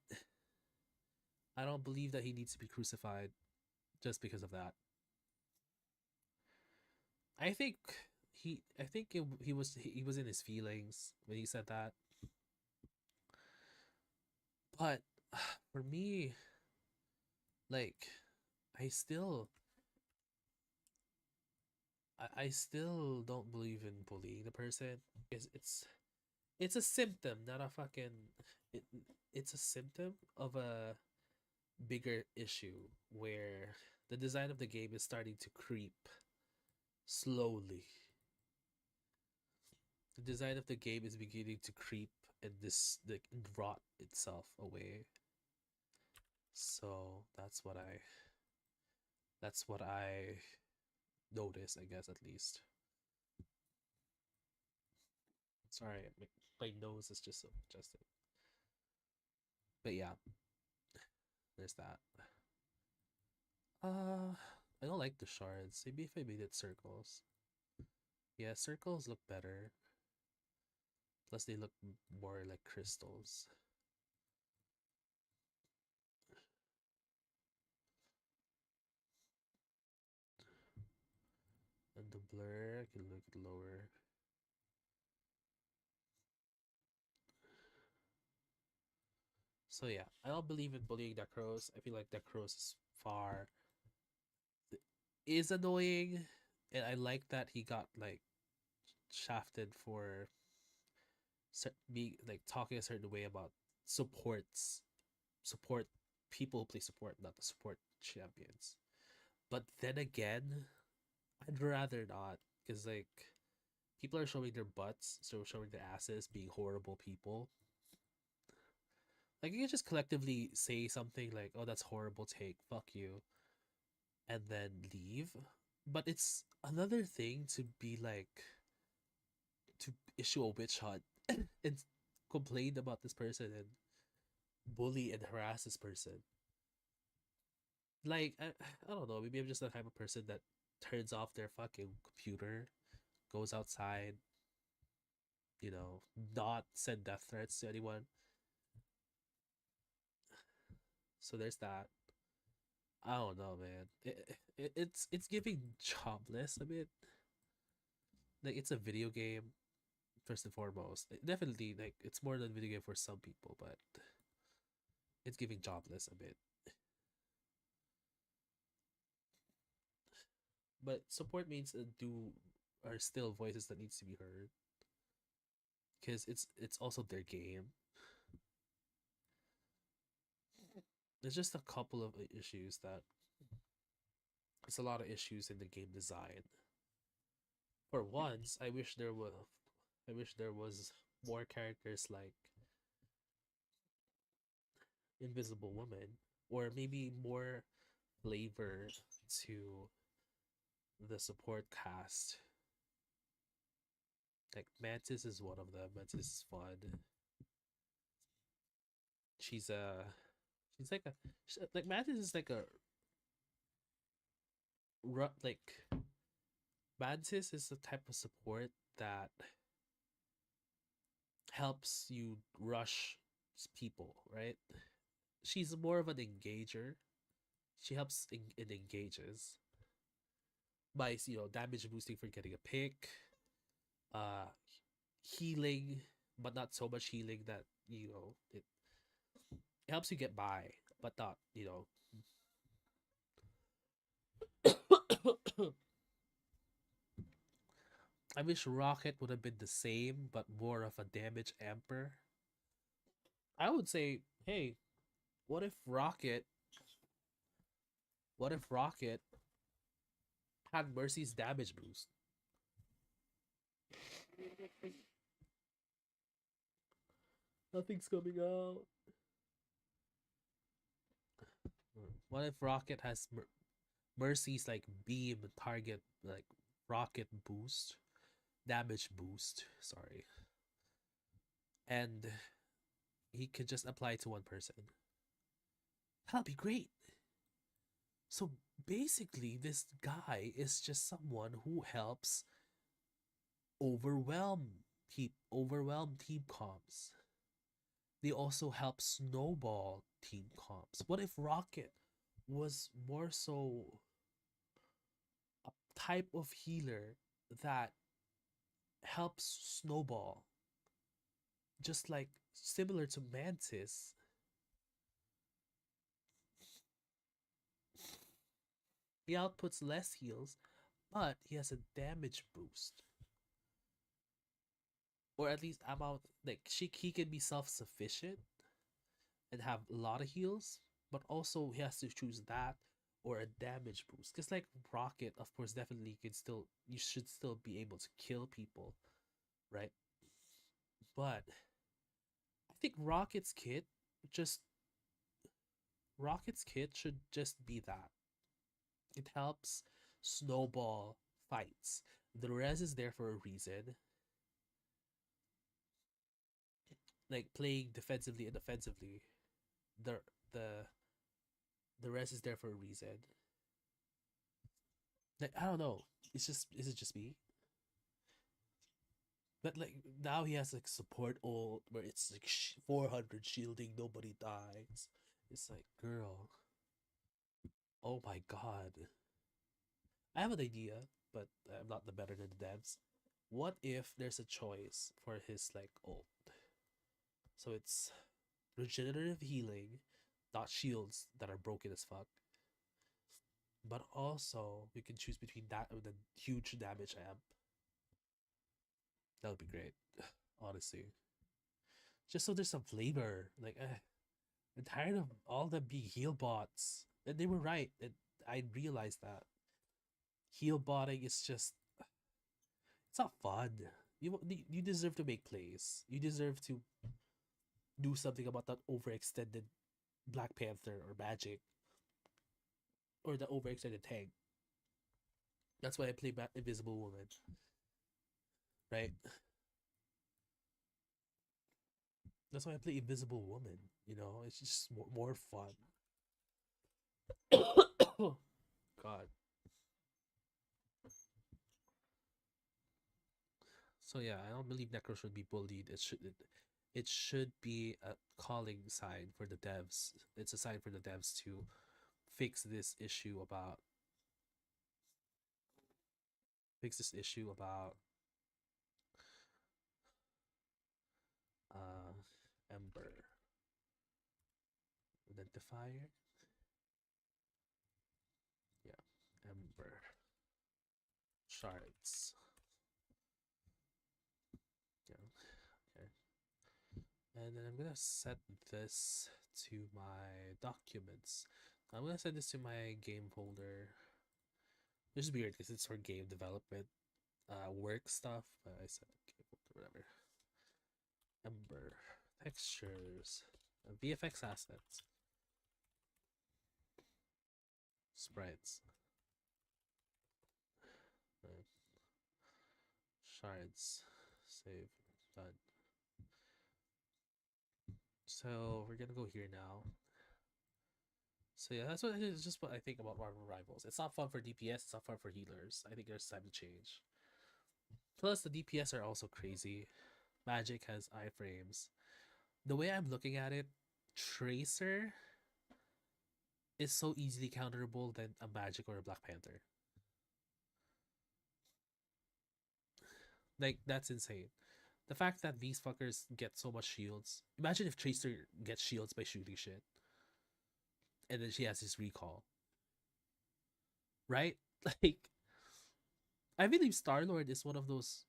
I don't believe that he needs to be crucified just because of that. I think he was in his feelings when he said that. But for me, like, I still don't believe in bullying the person. It's a symptom, not a fucking it's a symptom of a bigger issue where the design of the game is starting to creep slowly. The design of the game is beginning to creep and rot itself away. So that's what I notice, I guess, at least. Sorry, my nose is just so congested. But yeah, there's that. I don't like the shards. Maybe if I made it circles. Yeah, circles look better. Plus, they look more like crystals. And the blur, I can look it lower. So yeah, I don't believe in bullying Necros. I feel like Necros is annoying, and I like that he got like shafted for being like talking a certain way about support people who play support, not the support champions. But then again, I'd rather not, because like people are showing their butts, so showing their asses, being horrible people. Like you can just collectively say something like, "Oh, that's horrible take, fuck you," and then leave. But it's another thing to be like to issue a witch hunt and complain about this person and bully and harass this person. Like I don't know, maybe I'm just the type of person that turns off their fucking computer, goes outside, not send death threats to anyone. So there's that. I don't know, man. It's giving jobless a bit. Like it's a video game, first and foremost. Definitely, like it's more than a video game for some people, but it's giving jobless a bit. But support means are still voices that needs to be heard, because it's also their game. There's just a couple of issues that it's a lot of issues in the game design. For once, I wish there was more characters like Invisible Woman, or maybe more flavor to the support cast. Like Mantis is one of them. Mantis is fun. She's a she's like a like Mantis is like a like Mantis is the type of support that helps you rush people, right? She's more of an engager. She helps it engages by damage boosting for getting a pick, uh healing, but not so much healing that it helps you get by, but not I wish Rocket would have been the same, but more of a damage amper. I would say, hey, what if Rocket had Mercy's damage boost? Nothing's coming out. What if Rocket has Mercy's like beam target, like rocket boost, damage boost, sorry. And he could just apply to one person. That'll be great. So basically, this guy is just someone who helps overwhelm team comps. They also help snowball team comps. What if Rocket was more so a type of healer that helps snowball, just like similar to Mantis? He outputs less heals, but he has a damage boost. Or at least he can be self-sufficient and have a lot of heals, but also he has to choose that or a damage boost. Because like Rocket, of course, definitely you should still be able to kill people, right? But I think Rocket's kit should just be that. It helps snowball fights. The res is there for a reason. Like playing defensively and offensively, the res is there for a reason. Like I don't know. Is it just me? But like now he has like support ult where it's like 400 shielding, nobody dies. It's like, girl. Oh my god. I have an idea, but I'm not the better than the devs. What if there's a choice for his like ult? So it's regenerative healing, not shields that are broken as fuck. But also we can choose between that and the huge damage amp. That would be great, honestly. Just so there's some flavor. Like, I'm tired of all them being heal bots. And they were right. And I realized that heal botting is just, it's not fun. You deserve to make plays. You deserve to do something about that overextended Black Panther or Magic, or the overextended tank. That's why I play Invisible Woman, right? That's why I play Invisible Woman. It's just more fun. God. So yeah, I don't believe Necro should be bullied. It should be a calling sign for the devs. It's a sign for the devs to fix this issue about uh Ember identifier. Yeah, Ember shards. Yeah, okay. And then I'm gonna set this to my documents. I'm gonna send this to my game folder. This is weird because it's for game development, work stuff. But I said game folder, whatever. Ember textures, VFX assets. sprites. Right. Shards. Save. Done. So we're gonna go here now. So yeah, that's what it's just what I think about Marvel Rivals. It's not fun for DPS, it's not fun for healers. I think there's time to change. Plus the DPS are also crazy. Magic has iframes. The way I'm looking at it, Tracer is so easily counterable than a Magic or a Black Panther. Like, that's insane. The fact that these fuckers get so much shields. Imagine if Tracer gets shields by shooting shit. And then she has his recall. Right? Like, I believe Star-Lord is one of those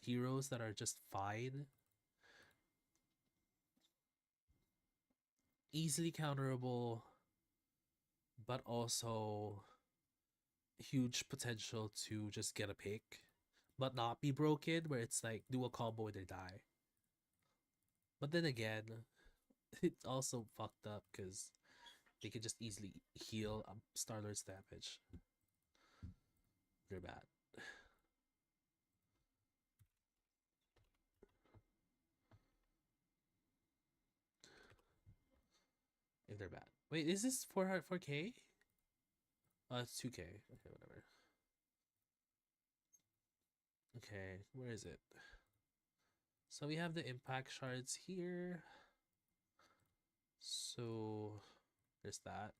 heroes that are just fine. Easily counterable, but also huge potential to just get a pick, but not be broken, where it's like do a combo and they die. But then again, it's also fucked up because they can just easily heal Star-Lord's damage. They're bad. If they're bad. Wait, is this 4K? It's 2K. Okay, whatever. Okay, where is it? So we have the impact shards here. So there's that.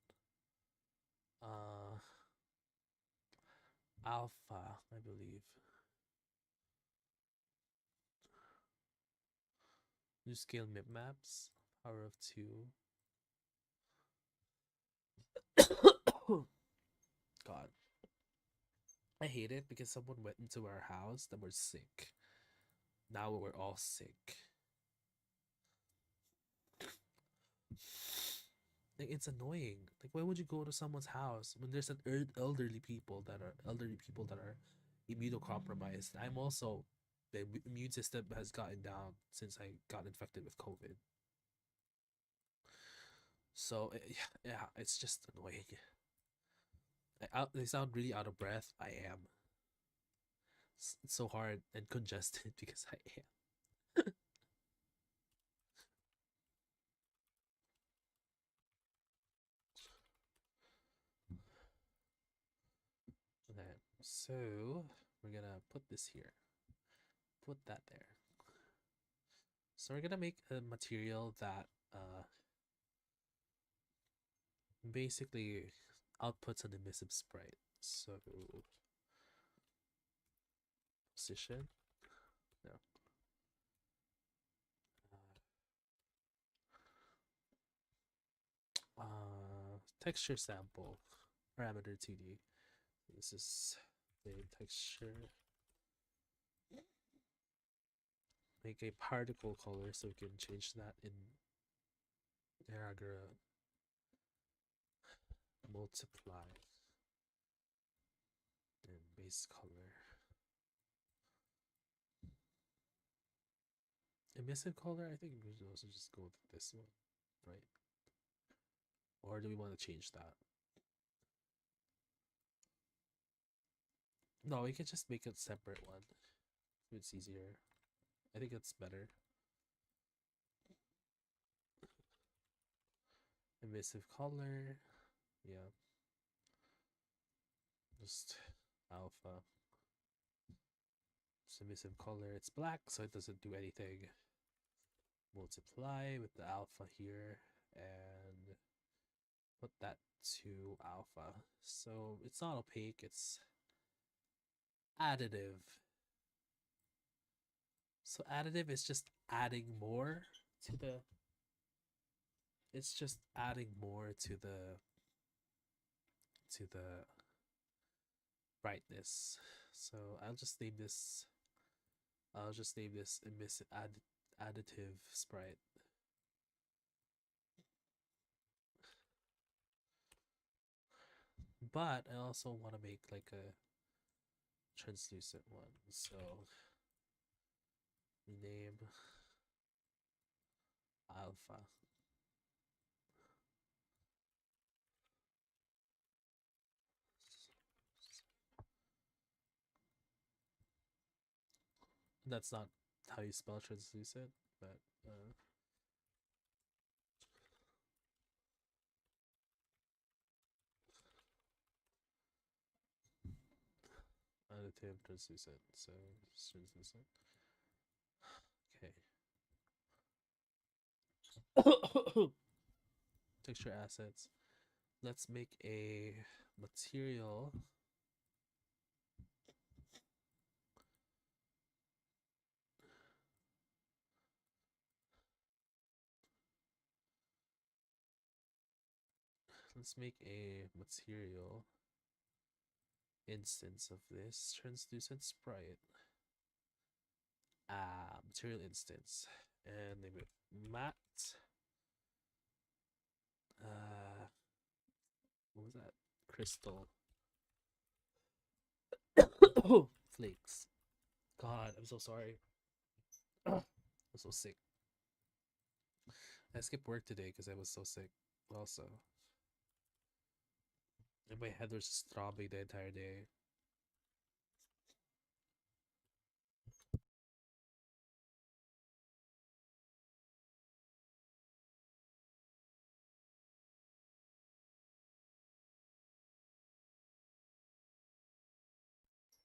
Alpha, I believe. New scale mip maps. Power of 2. God. I hate it because someone went into our house that were sick. Now we're all sick. Like, it's annoying. Like, why would you go to someone's house when there's an elderly people that are immunocompromised? I'm also, the immune system has gotten down since I got infected with COVID. So yeah, it's just annoying. They sound really out of breath. I am. It's so hard and congested because I am. Okay, so we're gonna put this here. Put that there. So we're gonna make a material that basically outputs an emissive sprite. So position. No. Texture sample. Parameter 2D. This is the texture. Make a particle color so we can change that in Niagara. Multiply and base color. Emissive color, I think we should also just go with this one, right? Or do we want to change that? No, we can just make a separate one. It's easier. I think it's better. Emissive color. Yeah. Just alpha. It's emissive color. It's black, so it doesn't do anything. Multiply with the alpha here and put that to alpha. So it's not opaque, it's additive. So additive is just adding more to the brightness. So I'll just name this emissive additive sprite. But I also want to make like a translucent one. So name alpha. That's not how you spell translucent, but additive translucent. So translucent. Okay. Texture assets. Let's make a material. Let's make a material instance of this translucent sprite. Material instance, and name it matte. What was that? Crystal. Flakes. God, I'm so sorry. I'm so sick. I skipped work today because I was so sick. Also, and my head was just throbbing the entire day.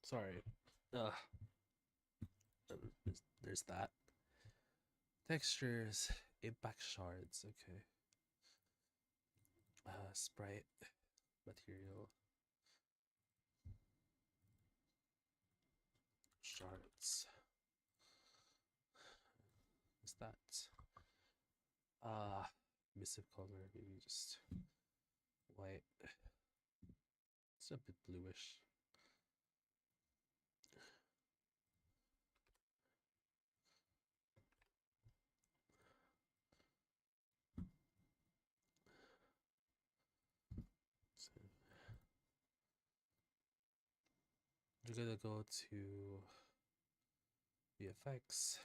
Sorry. Ugh. There's that. Textures, impact shards. Okay. Sprite, material, shards. What's that? Missive color, maybe just white. It's a bit bluish. So you're gonna go to VFX.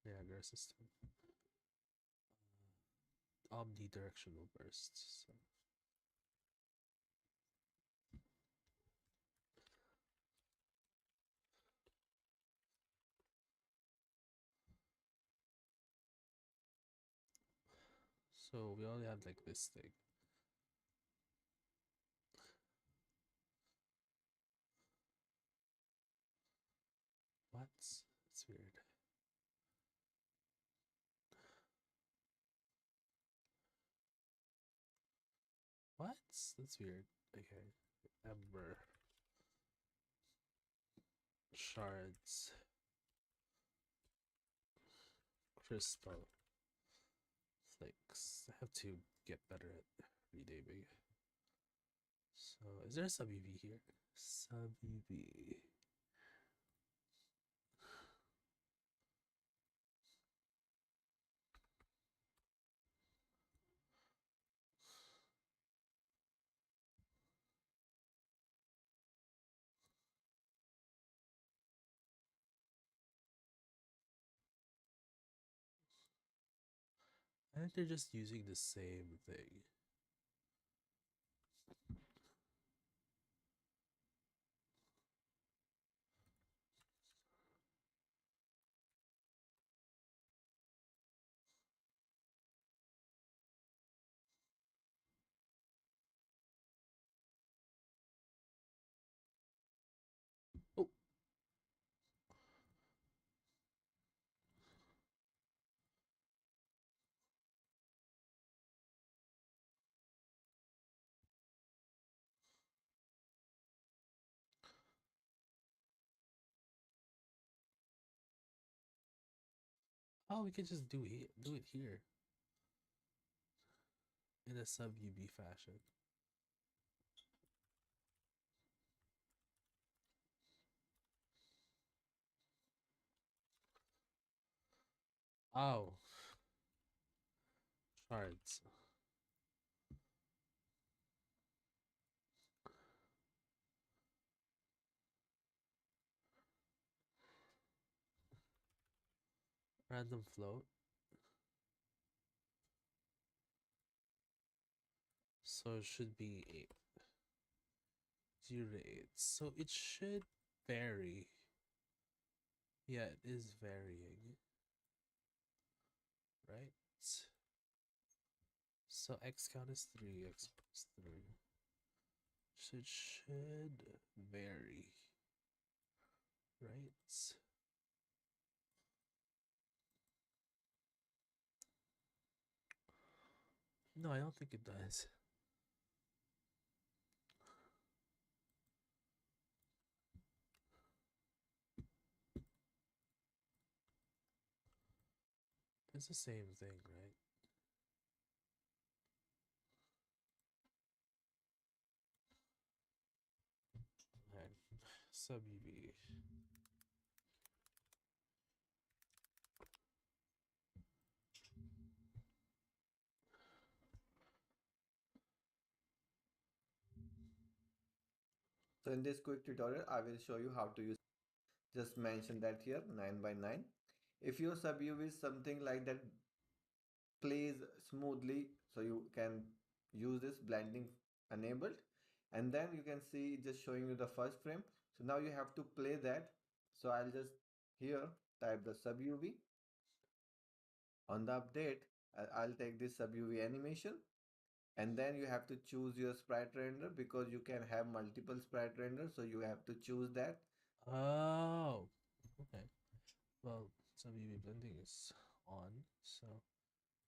Niagara system. Omnidirectional bursts. So we only have like this thing. What? It's weird. What? That's weird. Okay. Ember. Shards. Crystal. Flakes. I have to get better at renaming. So, is there a sub UV here? Sub UV. I think they're just using the same thing. Oh, we could just do it here in a sub UV fashion. Oh, shards. Random float. So it should be 8. Durate. So it should vary. Yeah, it is varying. Right? So X count is 3, X plus 3. So it should vary. Right? No, I don't think it does. It's the same thing, right? Okay. Sub UV. So in this quick tutorial, I will show you how to use, just mention that here 9 by 9. If your sub UV is something like that plays smoothly, so you can use this blending enabled, and then you can see just showing you the first frame. So now you have to play that. So I'll just here type the sub UV on the update. I'll take this sub UV animation, and then you have to choose your sprite render because you can have multiple sprite renders, so you have to choose that. Oh, okay. Well, sub UV blending is on, so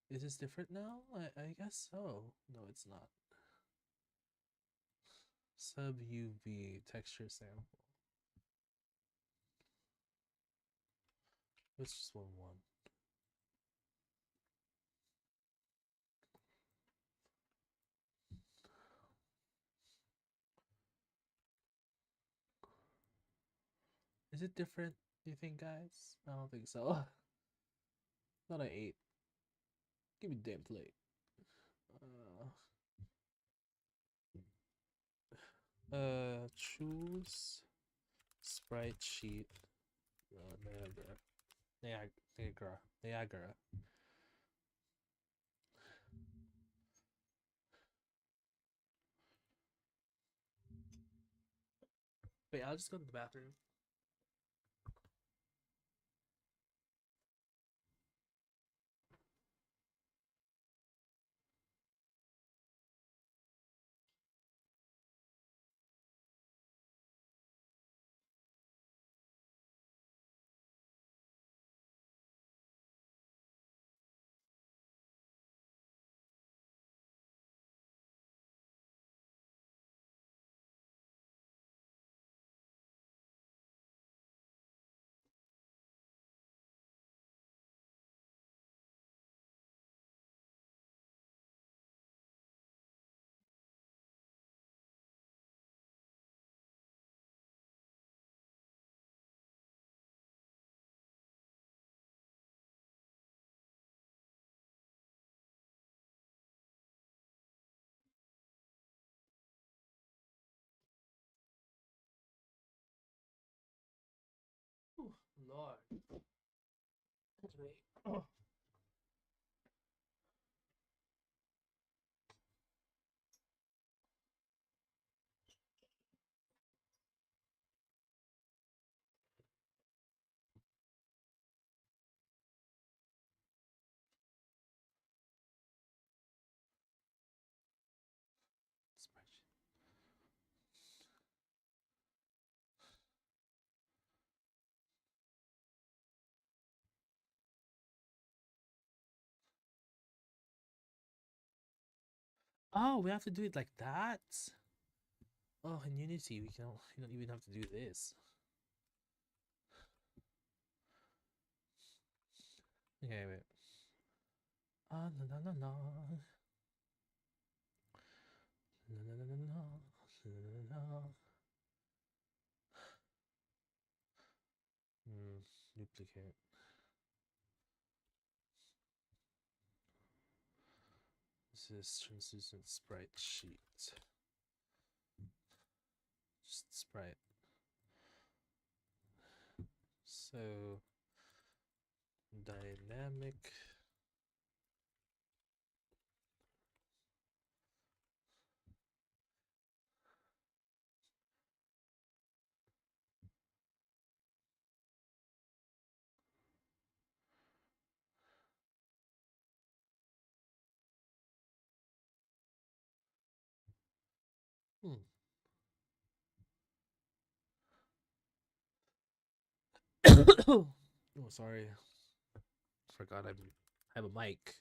is this different now? I guess so. No, it's not. Sub UV texture sample. Let's just one. Is it different? Do you think, guys? I don't think so. Not an 8. Give me damn plate. Choose sprite sheet. Niagara. Wait, I'll just go to the bathroom. Ooh, Lord. Wait. Oh. Spreadsheet. Oh, we have to do it like that. Oh, in Unity, we don't even have to do this. Okay, wait. Ah, la la la la. La la la la la. La la la. Duplicate. This is translucent sprite sheet. Just sprite. So dynamic. Hmm. Oh, sorry. Forgot I have a mic.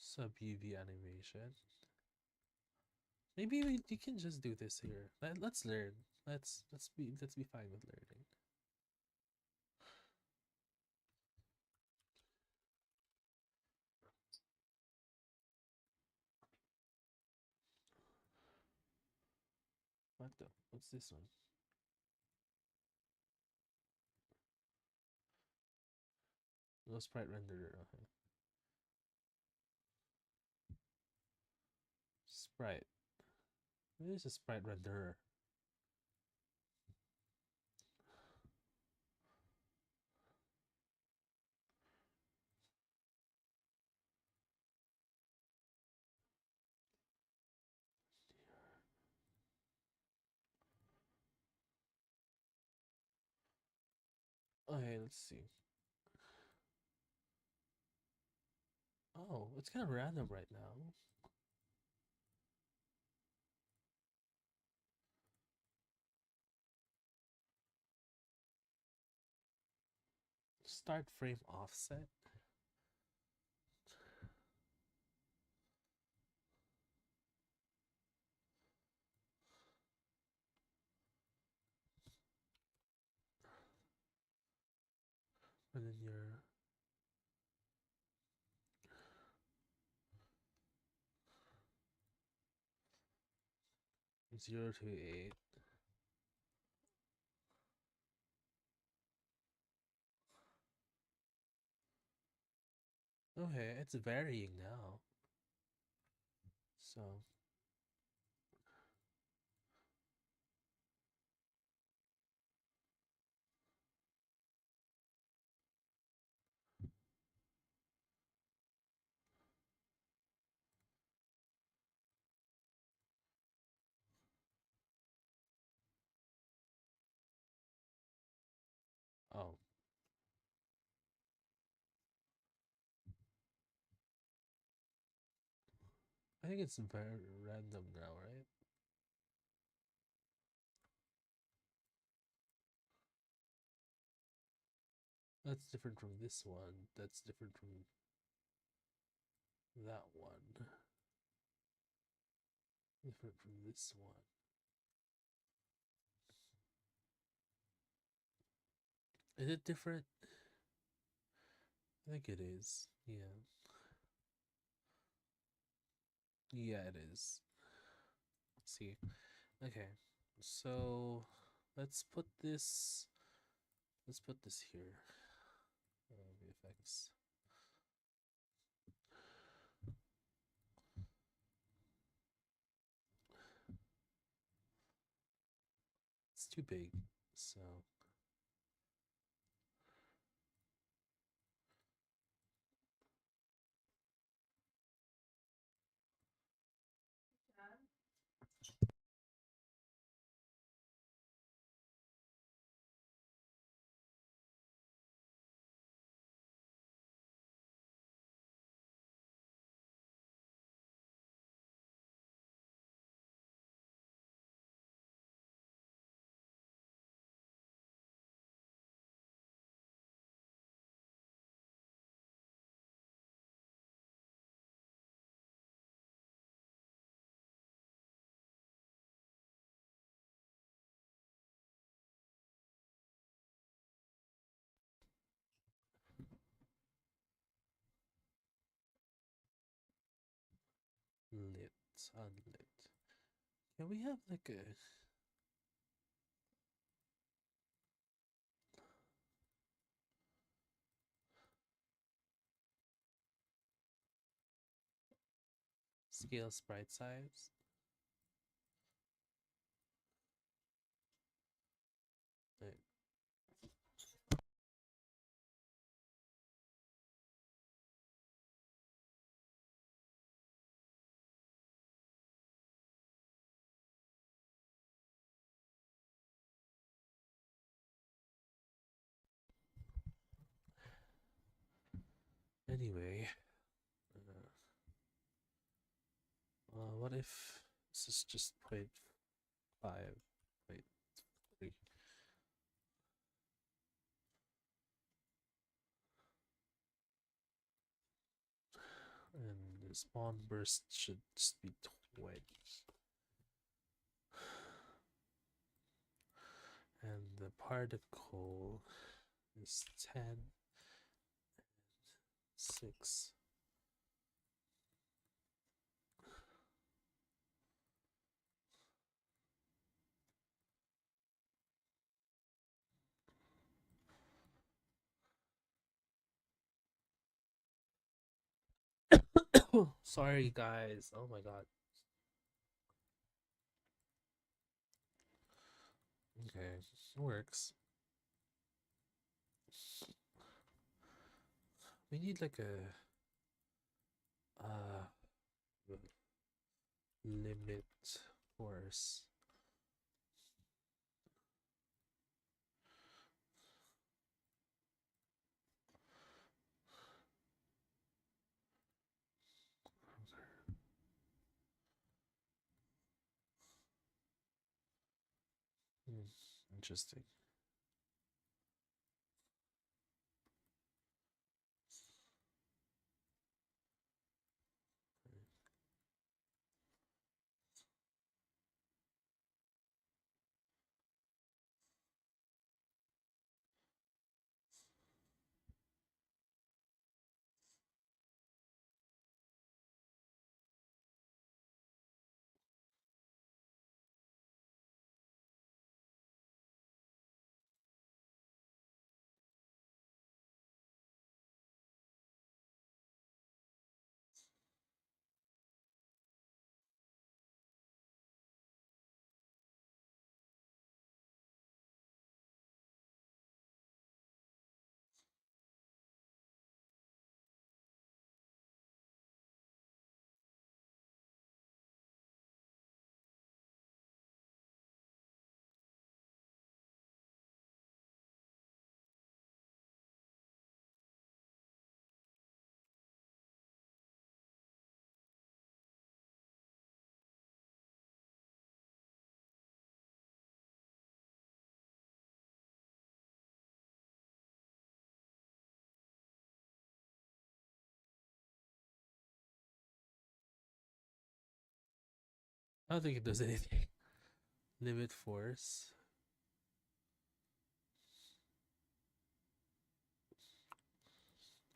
Sub UV animation. Maybe you can just do this here. Let's learn. Let's be fine with learning. What the? What's this one? No sprite renderer. Okay. Sprite. What is a sprite renderer? Okay, let's see. Oh, it's kind of random right now. Start frame offset. And then your 0 to 8. Okay, it's varying now. So oh, I think it's very random now, right? That's different from this one. That's different from that one. Different from this one. Is it different? I think it is. Yeah. Yeah, it is. Let's see. Okay. So let's put this here. VFX. It's too big. So lit, unlit. Can we have like a Scale sprite size. Right. Anyway, what if this is just 0.5, 0.3? And the spawn burst should just be 20. And the particle is 10 and 6. Sorry, guys. Oh my god. Okay, works. We need like a limit force. Interesting. I don't think it does anything. Limit force.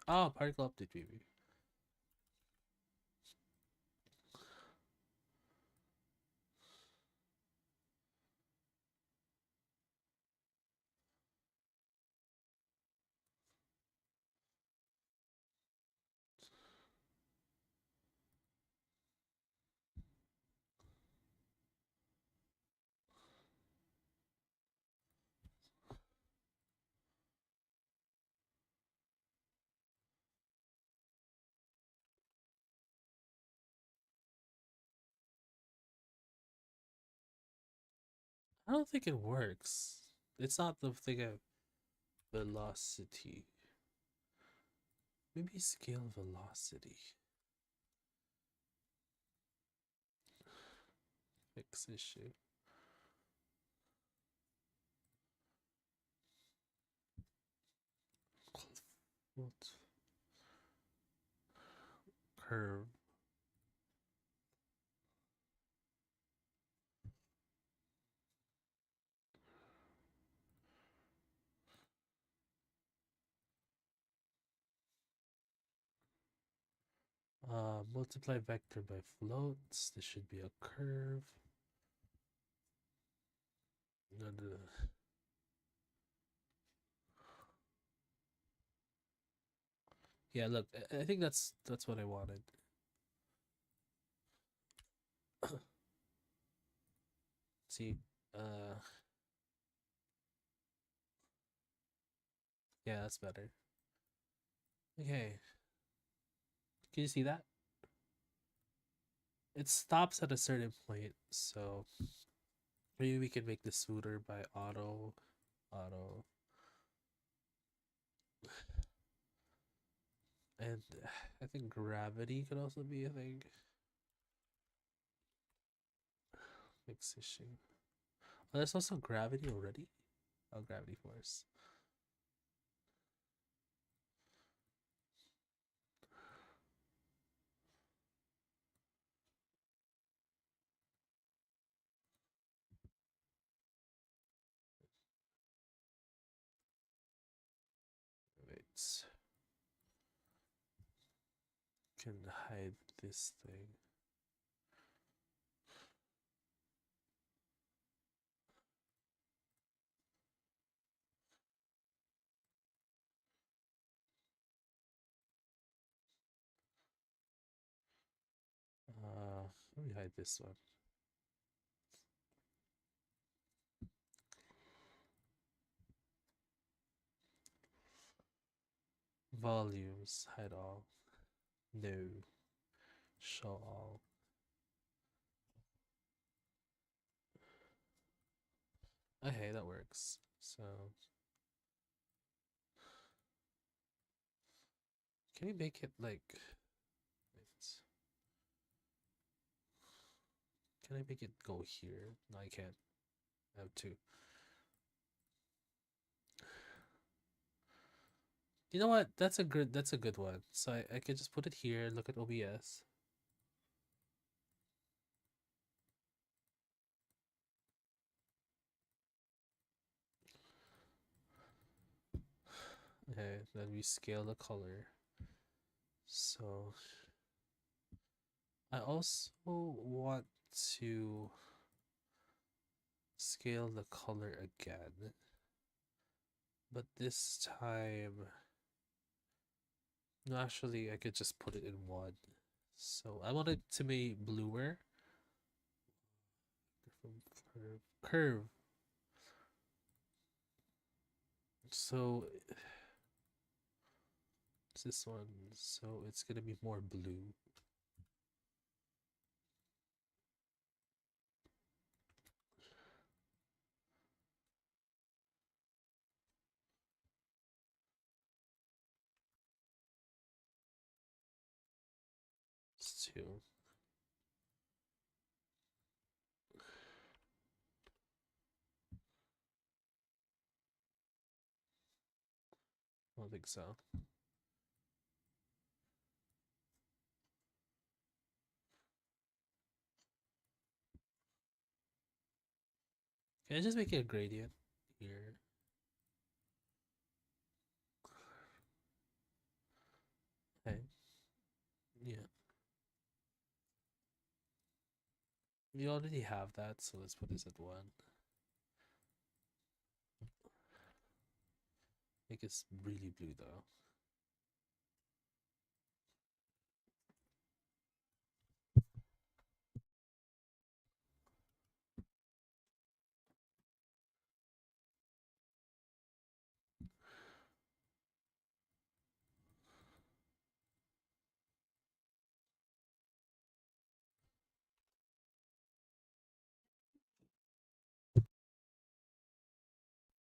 Oh, particle update, baby. I don't think it works. It's not the thing of velocity. Maybe scale velocity. Fix issue. What? Curve. Multiply vector by floats. This should be a curve. No, no, no. Yeah, look, I think that's what I wanted. See, uh, yeah, that's better. Okay, can you see that? It stops at a certain point, so maybe we can make this smoother by auto, and I think gravity could also be a thing. Mix issue. Oh, there's also gravity already. Oh, gravity force. Wait. Can hide this thing. Let me hide this one. Volumes, hide all. No. Show all. Okay, that works. So can we make it like wait. Can I make it go here? No, I can't. I have to. You know what? That's a good one. So I could just put it here, look at OBS. Okay, then we scale the color. So I also want to scale the color again, but this time, no, actually I could just put it in one. So I want it to be bluer. Curve. So it's this one, so it's gonna be more blue. It's two. I don't think so. Can I just make it a gradient here? Okay. Yeah. We already have that, so let's put this at one. Make it really blue though.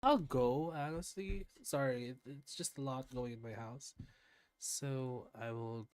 I'll go, honestly. Sorry, it's just a lot going in my house. So I will